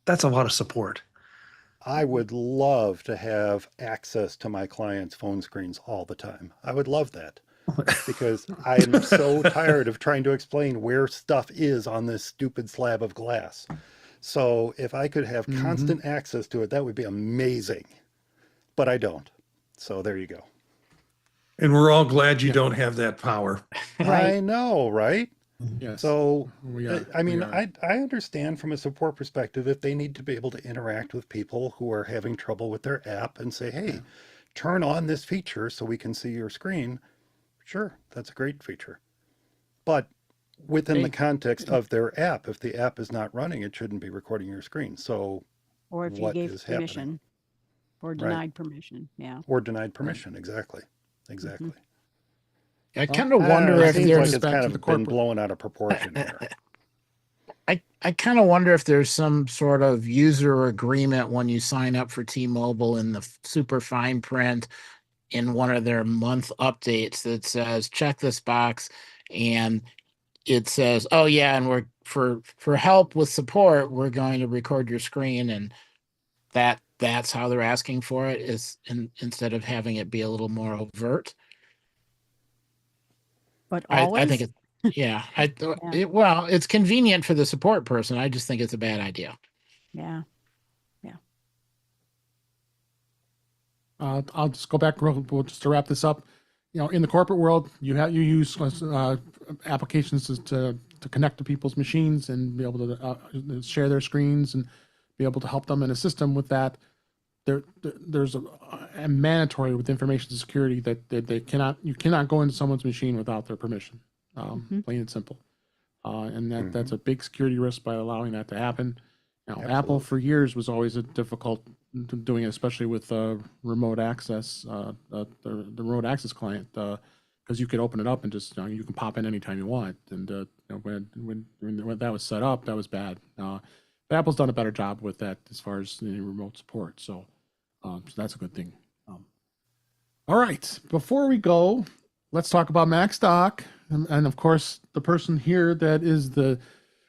that's a lot of support. I would love to have access to my clients' phone screens all the time. I would love that because I'm so tired of trying to explain where stuff is on this stupid slab of glass. So if I could have constant access to it, that would be amazing. But I don't. So there you go. And we're all glad you don't have that power. Right. I know, right? yes. So, we are. I mean, we are. I understand from a support perspective if they need to be able to interact with people who are having trouble with their app and say, hey, turn on this feature so we can see your screen. Sure, that's a great feature. But within the context of their app, if the app is not running, it shouldn't be recording your screen. So, Or if you what gave is permission happening? or Right. denied permission. Yeah. Or denied permission. Exactly. Exactly. I Well, kind of I don't wonder know, it if seems like there's it's back kind to of the been corporate. blown out of proportion here. I kind of wonder if there's some sort of user agreement when you sign up for T-Mobile in the super fine print in one of their month updates that says check this box, and it says, oh yeah, and we're for help with support, we're going to record your screen, and that's how they're asking for it, is instead of having it be a little more overt. But I always? think it's well, it's convenient for the support person. I just think it's a bad idea. Yeah. I'll just go back just to wrap this up. In the corporate world, you use applications to connect to people's machines and be able to share their screens and be able to help them and assist them with that. There's a mandatory with information security that you cannot go into someone's machine without their permission. Plain and simple. And that's a big security risk by allowing that to happen. Now, Apple Absolutely. for years was always a difficult doing it, especially with remote access, the remote access client, because you could open it up and just you can pop in anytime you want. And when that was set up, that was bad. But Apple's done a better job with that as far as remote support. So that's a good thing. All right, before we go, let's talk about MacStock, and of course, the person here that is the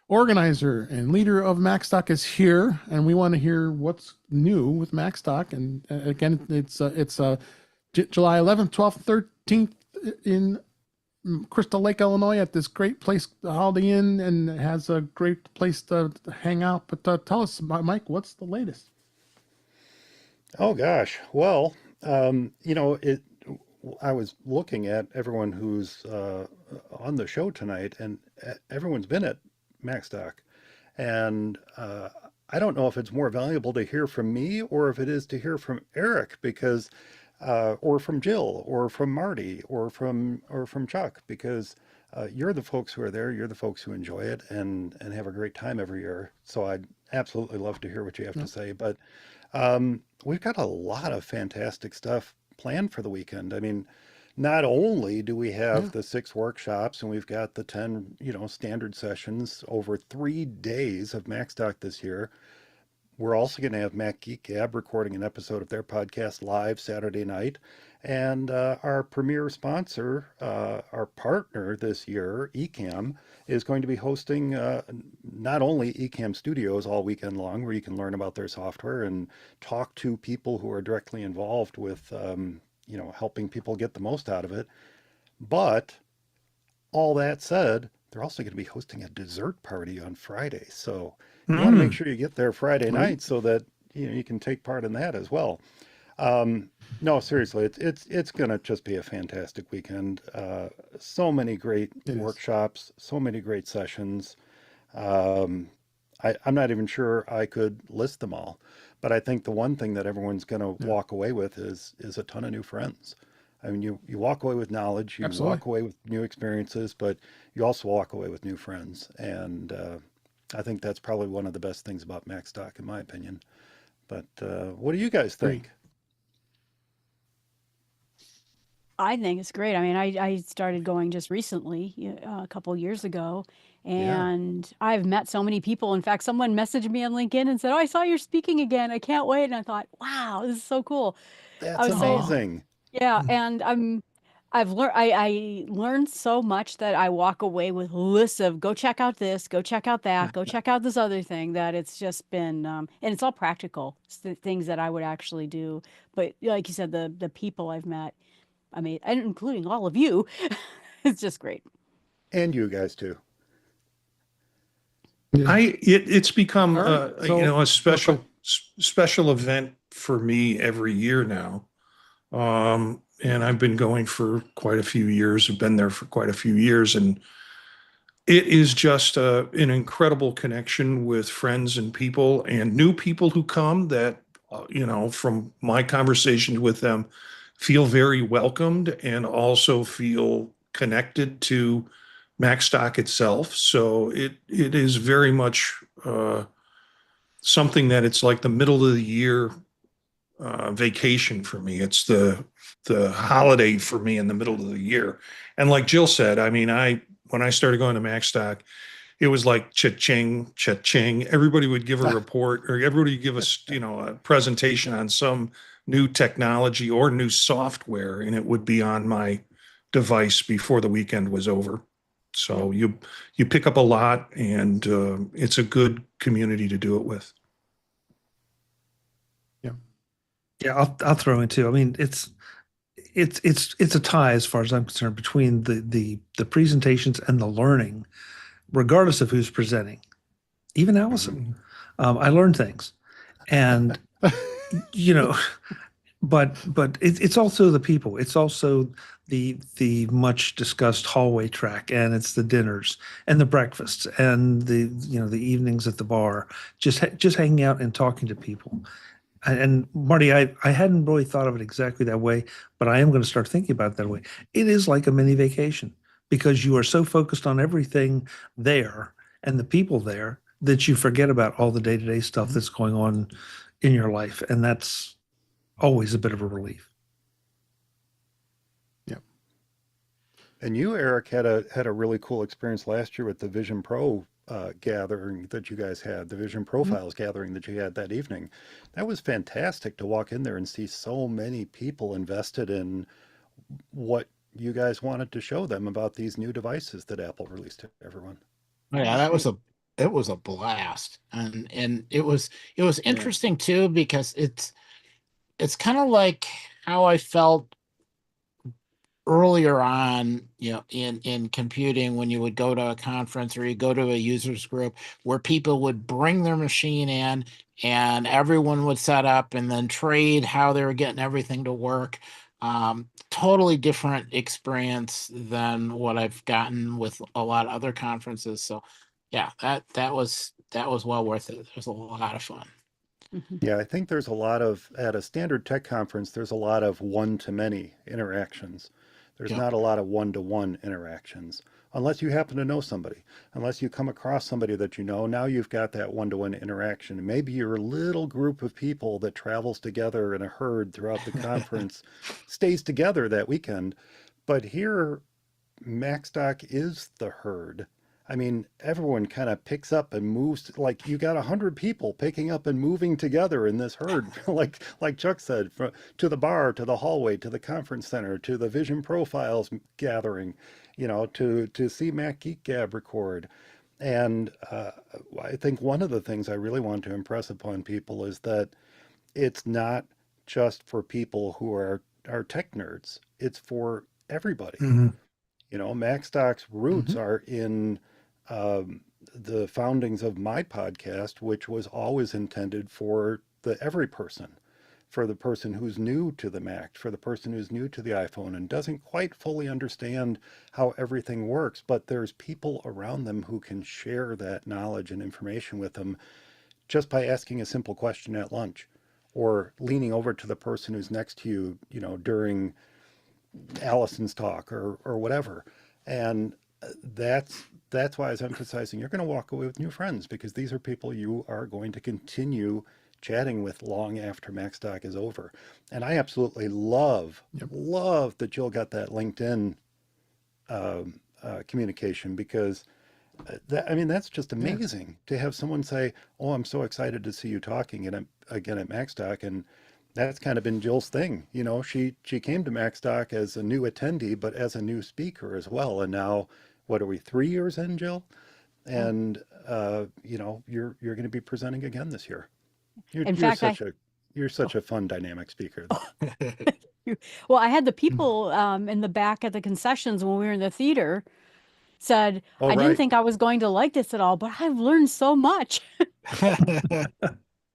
organizer and leader of MacStock is here, and we want to hear what's new with MacStock. And again, it's July 11th, 12th, 13th in Crystal Lake, Illinois, at this great place, the Holiday Inn, and it has a great place to hang out. But tell us, Mike, what's the latest? Oh gosh. Well, I was looking at everyone who's on the show tonight, and everyone's been at MacStock, and I don't know if it's more valuable to hear from me or if it is to hear from Eric, because or from Jill or from Marty or from Chuck, because you're the folks who are there, you're the folks who enjoy it and have a great time every year. So I'd absolutely love to hear what you have to say. But we've got a lot of fantastic stuff planned for the weekend. I mean, not only do we have the 6 workshops and we've got the 10, standard sessions over 3 days of MacStock this year, we're also going to have Mac Geek Gab recording an episode of their podcast live Saturday night. And our premier sponsor, our partner this year, Ecamm, is going to be hosting not only Ecamm Studios all weekend long, where you can learn about their software and talk to people who are directly involved with, helping people get the most out of it. But all that said, they're also going to be hosting a dessert party on Friday. So you want to make sure you get there Friday night so that you can take part in that as well. No, seriously, it's going to just be a fantastic weekend. So many great workshops, so many great sessions. I'm not even sure I could list them all, but I think the one thing that everyone's going to walk away with is a ton of new friends. I mean, you walk away with knowledge, you walk away with new experiences, but you also walk away with new friends. And I think that's probably one of the best things about MacStock, in my opinion. But what do you guys think? I think it's great. I mean, I started going just recently, a couple years ago, Yeah, and I've met so many people. In fact, someone messaged me on LinkedIn and said, "Oh, I saw you're speaking again. I can't wait." And I thought, "Wow, this is so cool." I that's was so Oh, amazing. Yeah, and I've learned I learned so much that I walk away with lists of go check out this, go check out that, go check out this other thing that it's just been and it's all practical. It's the things that I would actually do. But like you said, the people I've met, I mean, and including all of you, it's just great. And you guys too. Yeah. It's become All right. So, a oh, go ahead. special event for me every year now. And I've been going for quite a few years. I've been there for quite a few years, and it is just an incredible connection with friends and people and new people who come that, from my conversations with them, feel very welcomed and also feel connected to Macstock itself. So it is very much something that it's like the middle of the year vacation for me. It's the holiday for me in the middle of the year. And like Jill said, I mean, when I started going to Macstock, it was like cha-ching, cha-ching. Everybody would give a report, or everybody would give us, a presentation on some new technology or new software, and it would be on my device before the weekend was over. So you pick up a lot, and it's a good community to do it with. Yeah. Yeah, I'll throw in too. I mean, it's a tie as far as I'm concerned between the presentations and the learning, regardless of who's presenting. Even Allison, I learned things, and you know, but it's also the people. It's also the much discussed hallway track, and it's the dinners and the breakfasts and the evenings at the bar, just hanging out and talking to people. And Marty, I hadn't really thought of it exactly that way, but I am going to start thinking about it that way. It is like a mini vacation because you are so focused on everything there and the people there that you forget about all the day-to-day stuff that's going on in your life. And that's always a bit of a relief. Yeah. And you, Eric, had a really cool experience last year with the Vision Pro gathering that you guys had, the Vision Profiles gathering that you had that evening. That was fantastic to walk in there and see so many people invested in what you guys wanted to show them about these new devices that Apple released to everyone. yeah, it was a blast. And it was interesting too because it's kind of like how I felt earlier on, in computing when you would go to a conference or you go to a users group where people would bring their machine in and everyone would set up and then trade how they were getting everything to work. Totally different experience than what I've gotten with a lot of other conferences. So yeah, that was well worth it. It was a lot of fun. Yeah, I think there's a lot of, at a standard tech conference, there's a lot of one-to-many interactions. There's Yeah. not a lot of one-to-one interactions, unless you happen to know somebody. Unless you come across somebody that you know, now you've got that one-to-one interaction. Maybe your little group of people that travels together in a herd throughout the conference stays together that weekend. But here, Macstock is the herd. I mean, everyone kind of picks up and moves. Like you got 100 people picking up and moving together in this herd, like Chuck said, to the bar, to the hallway, to the conference center, to the Vision Profiles gathering, to see Mac Geek Gab record. And I think one of the things I really want to impress upon people is that it's not just for people who are tech nerds. It's for everybody. Mm-hmm. Macstock's roots are in the foundings of my podcast, which was always intended for the every person, for the person who's new to the Mac, for the person who's new to the iPhone and doesn't quite fully understand how everything works, but there's people around them who can share that knowledge and information with them just by asking a simple question at lunch or leaning over to the person who's next to you, during Allison's talk or whatever. And that's why I was emphasizing you're going to walk away with new friends, because these are people you are going to continue chatting with long after MacStock is over. And I absolutely love that Jill got that LinkedIn communication, because that's just amazing to have someone say, "Oh, I'm so excited to see you talking again at MacStock." And that's kind of been Jill's thing. She came to MacStock as a new attendee, but as a new speaker as well. And now, what are we, 3 years in, Jill? And you're going to be presenting again this year. You're such a fun, dynamic speaker. Well, I had the people in the back at the concessions when we were in the theater said, I didn't think I was going to like this at all, but I've learned so much.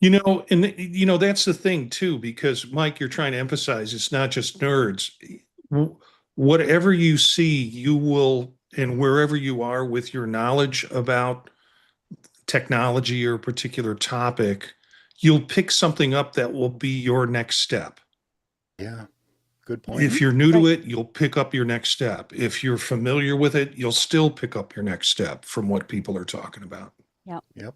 That's the thing too, because Mike, you're trying to emphasize it's not just nerds. Whatever you see, you will, and wherever you are with your knowledge about technology or a particular topic, you'll pick something up that will be your next step. Yeah, good point. If you're new to it, you'll pick up your next step. If you're familiar with it, you'll still pick up your next step from what people are talking about. Yep.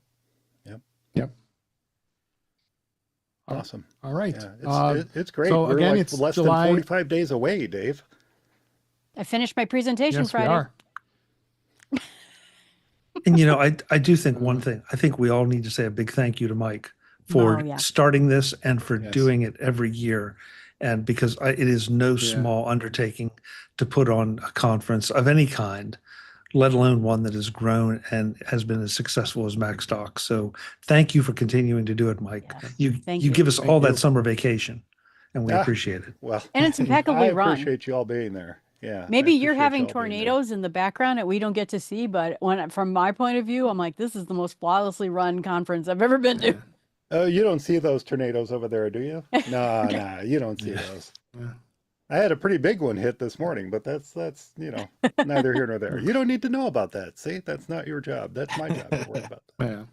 Awesome. All right. Yeah, it's great. So We're again, like it's less July... than 45 days away, Dave. I finished my presentation Friday. We are. And I do think one thing. I think we all need to say a big thank you to Mike for starting this and for doing it every year. And because it is no small undertaking to put on a conference of any kind, let alone one that has grown and has been as successful as MacStock. So thank you for continuing to do it, Mike. Yes. You give us all that summer vacation, and we appreciate it. Well, and it's impeccably run. I appreciate you all being there. Yeah. Maybe you're having tornadoes in the background that we don't get to see, but from my point of view, I'm like, this is the most flawlessly run conference I've ever been to. Oh, you don't see those tornadoes over there, do you? No, you don't see those. I had a pretty big one hit this morning, but that's neither here nor there. You don't need to know about that. See, that's not your job. That's my job to worry about that. Yeah.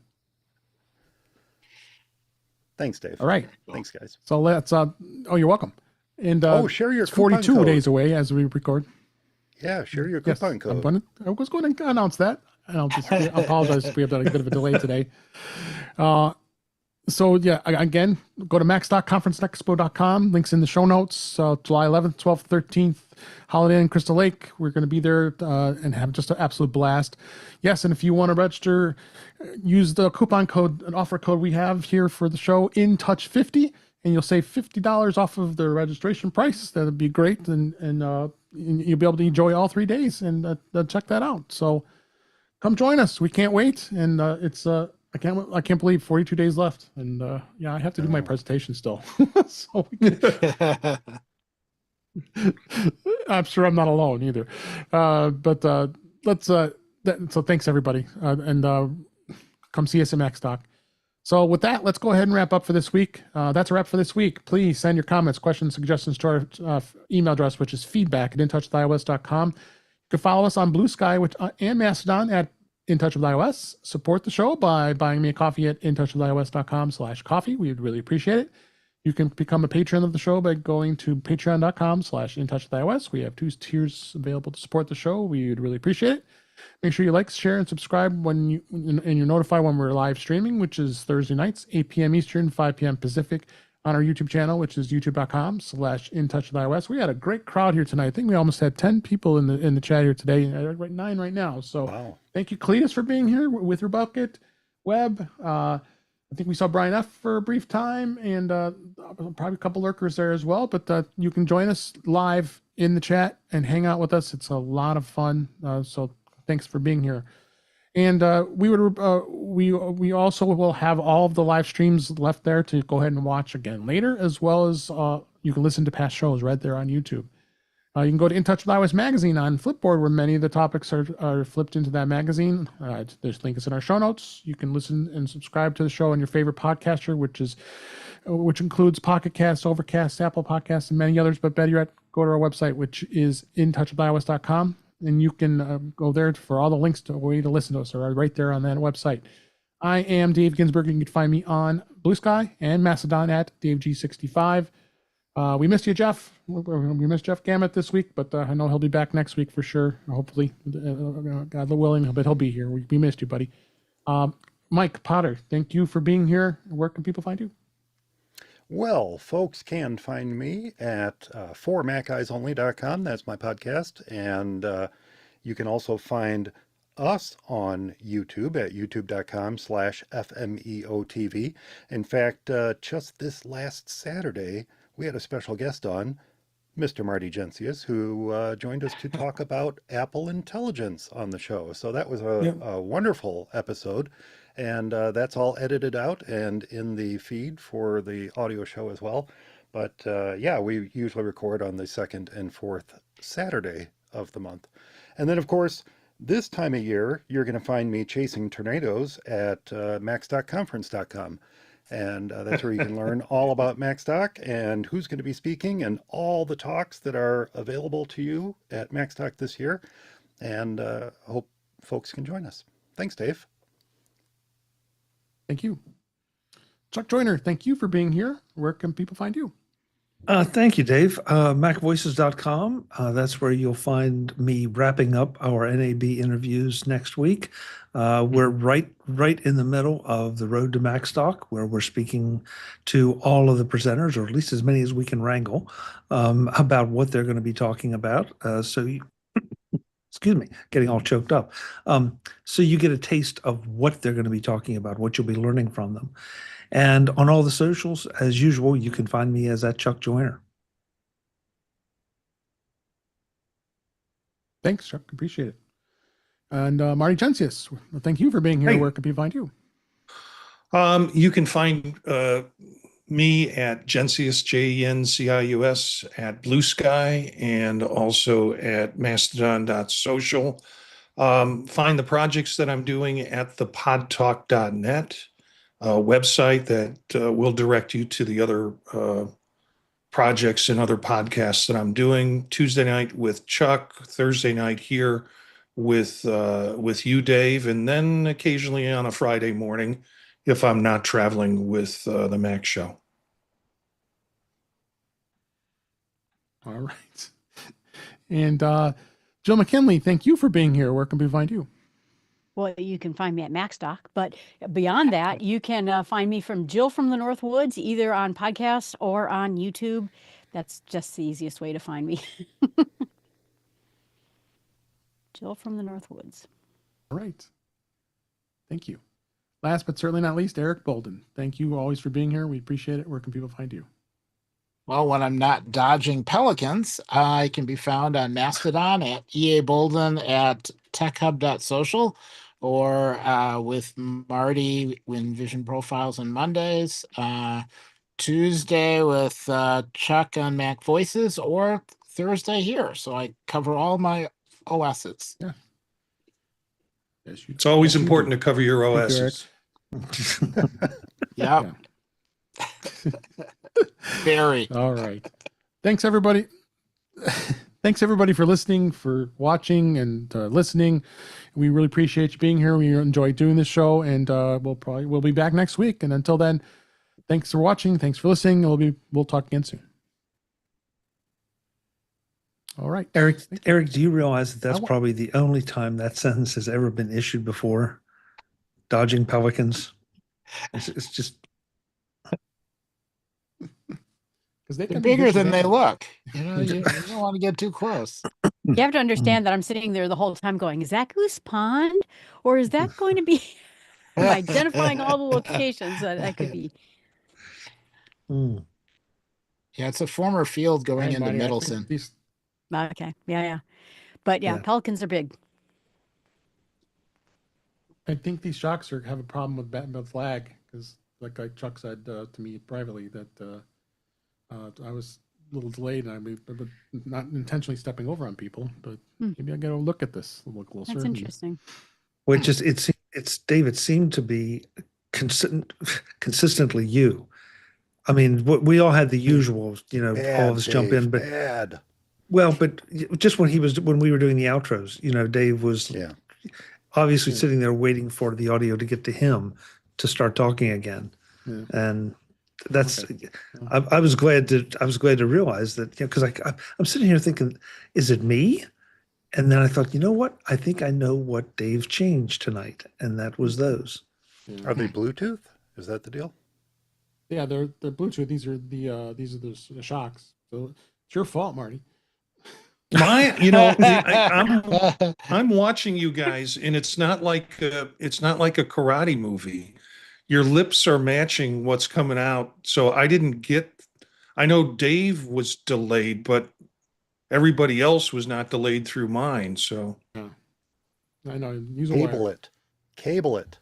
Thanks, Dave. All right. Thanks, guys. So let's. You're welcome. And share your it's 42 code. days away as we record. Yeah, share your coupon code. I was going to announce that, and I'll just apologize. We have a bit of a delay today. So yeah, again, go to max.conferenceexpo.com. Links in the show notes. July 11th, 12th, 13th, Holiday Inn Crystal Lake. We're going to be there and have just an absolute blast. Yes, and if you want to register, use the coupon code, an offer code we have here for the show, InTouch50, and you'll save $50 off of the registration price. That'd be great, and you'll be able to enjoy all 3 days and check that out. So come join us. We can't wait, and it's I can't believe 42 days left, and I have to do my presentation still. So I'm sure I'm not alone either. So thanks everybody, and come see us at MacStock. So with that, let's go ahead and wrap up for this week. That's a wrap for this week. Please send your comments, questions, suggestions to our email address, which is feedback@intouchwithios.com. You can follow us on Blue Sky and Mastodon at In Touch with iOS. Support the show by buying me a coffee at intouchwithios.com/coffee. We would really appreciate it. You can become a patron of the show by going to patreon.com/intouchwithios. We have 2 tiers available to support the show. We would really appreciate it. Make sure you like, share, and subscribe and you're notified when we're live streaming, which is Thursday nights, 8 p.m. Eastern, 5 p.m. Pacific, on our YouTube channel, which is youtube.com/intouchwithios. We had a great crowd here tonight. I think we almost had 10 people in the chat here today, 9 right now. So Thank you, Cletus, for being here with your bucket. Webb, I think we saw Brian F. for a brief time, and probably a couple lurkers there as well. But you can join us live in the chat and hang out with us. It's a lot of fun. So thanks for being here. And we also will have all of the live streams left there to go ahead and watch again later, as well as you can listen to past shows right there on YouTube. You can go to In Touch with iOS magazine on Flipboard, where many of the topics are flipped into that magazine. There's links in our show notes. You can listen and subscribe to the show on your favorite podcaster, which includes Pocket Cast, Overcast, Apple Podcasts, and many others. But better yet, go to our website, which is intouchwithios.com, and you can go there for all the links to way to listen to us are right there on that website. I am Dave Ginsburg. You can find me on Blue Sky and Mastodon at DaveG65. We missed you, Jeff. We missed Jeff Gamet this week, but I know he'll be back next week for sure. Hopefully, God willing, but he'll be here. We missed you, buddy. Mike Potter, thank you for being here. Where can people find you? Well, folks can find me at 4maceyesonly.com. That's my podcast. And you can also find us on YouTube at youtube.com/FMEOTV. In fact, just this last Saturday, we had a special guest on, Mr. Marty Gencius, who joined us to talk about Apple Intelligence on the show. So that was a wonderful episode. And that's all edited out and in the feed for the audio show as well. But yeah, we usually record on the second and fourth Saturday of the month. And then, of course, this time of year, you're going to find me chasing tornadoes at macstockconference.com. And that's where you can learn all about MacStock and who's going to be speaking and all the talks that are available to you at MacStock this year. And hope folks can join us. Thanks, Dave. Thank you. Chuck Joyner, thank you for being here. Where can people find you? Thank you, Dave. MacVoices.com. That's where you'll find me wrapping up our NAB interviews next week. We're right in the middle of the road to MacStock, where we're speaking to all of the presenters, or at least as many as we can wrangle, about what they're going to be talking about. Excuse me, getting all choked up. So you get a taste of what they're going to be talking about, what you'll be learning from them. And on all the socials, as usual, you can find me as at Chuck Joyner. Thanks, Chuck. Appreciate it. And Marty Gencius, thank you for being here. Hey. Where can people find you? You can find me at Gencius, Gencius, at Blue Sky, and also at mastodon.social. Find the projects that I'm doing at thepodtalk.net website that will direct you to the other projects and other podcasts that I'm doing. Tuesday night with Chuck, Thursday night here with you, Dave, and then occasionally on a Friday morning if I'm not traveling with the Mac Show. All right. And Jill McKinley, thank you for being here. Where can people find you? Well, you can find me at MacStock, but beyond that, you can find me from Jill from the North Woods, either on podcasts or on YouTube. That's just the easiest way to find me. Jill from the North Woods. All right. Thank you. Last but certainly not least, Eric Bolden. Thank you always for being here. We appreciate it. Where can people find you? Well, when I'm not dodging pelicans, I can be found on Mastodon at EA Bolden at techhub.social, or with Marty in Vision Profiles on Mondays, Tuesday with Chuck on Mac Voices, or Thursday here. So I cover all my OSs. Yeah. Yes, It's always important to cover your OSs. Yep. Very. All right. Thanks, everybody. Thanks, everybody, for listening, for watching, and listening. We really appreciate you being here. We enjoy doing this show, and we'll be back next week. And until then, thanks for watching. Thanks for listening. We'll talk again soon. All right. Eric, do you realize that that's probably the only time that sentence has ever been issued before? Dodging pelicans. It's just. They're bigger than they look. You know, you don't want to get too close. You have to understand that I'm sitting there the whole time going, is that Goose Pond? Or is that going to be I'm identifying all the locations that could be? Mm. Yeah, it's a former field going into Middleton. Okay. Yeah. But yeah, pelicans are big. I think these shocks have a problem with the flag because, like Chuck said to me privately, that I was a little delayed and I'm not intentionally stepping over on people, but maybe I got to look at this a little closer. That's interesting. Well, it's Dave. It seemed to be consistently you. I mean, we all had the usual, all of us jump in, but but just when we were doing the outros, Dave was obviously sitting there waiting for the audio to get to him to start talking again, and That's Okay. I was glad to realize that, because I'm sitting here thinking, is it me? And then I thought, you know what? I think I know what Dave changed tonight, and that was those. Are they Bluetooth? Is that the deal? Yeah, they're Bluetooth. These are the shocks. So it's your fault, Marty. I'm watching you guys, and it's not like a karate movie. Your lips are matching what's coming out. So I didn't get. I know Dave was delayed, but everybody else was not delayed through mine. So Yeah. I know. Use a Cable wire. it. Cable it.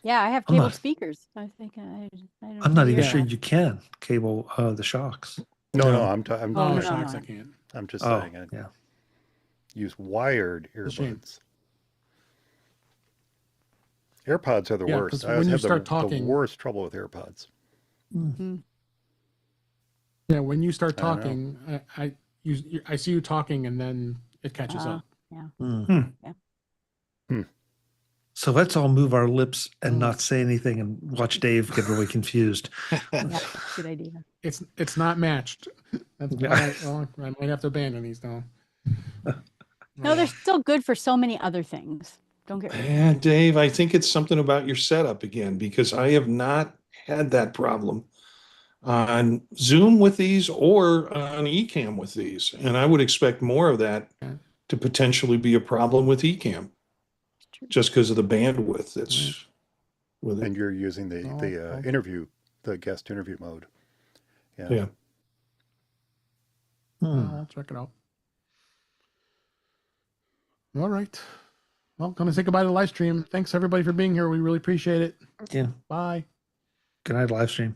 Yeah, I have I'm cable not- speakers. I think I don't I'm not do even earbuds. sure you can cable the shocks. No, No. I'm Oh, no, shocks! no. I can't. I'm just Oh, saying I yeah. use wired a shame. earbuds. AirPods are the Yeah, worst. 'cause I when always you have start the talking- worst trouble with AirPods. Yeah, when you start I don't talking, I see you talking, and then it catches up. Yeah. So let's all move our lips and not say anything and watch Dave get really confused. Yeah, good idea. It's not matched. That's well, I might have to abandon these now. No, they're still good for so many other things. Don't get rid of them. Yeah, Dave, I think it's something about your setup again, because I have not had that problem on Zoom with these or on Ecamm with these. And I would expect more of that to potentially be a problem with Ecamm, just because of the bandwidth that's with it. And you're using the guest interview mode. Yeah. I'll check it out. All right. Well, gonna say goodbye to the live stream. Thanks everybody for being here. We really appreciate it. Yeah. Bye. Good night, live stream.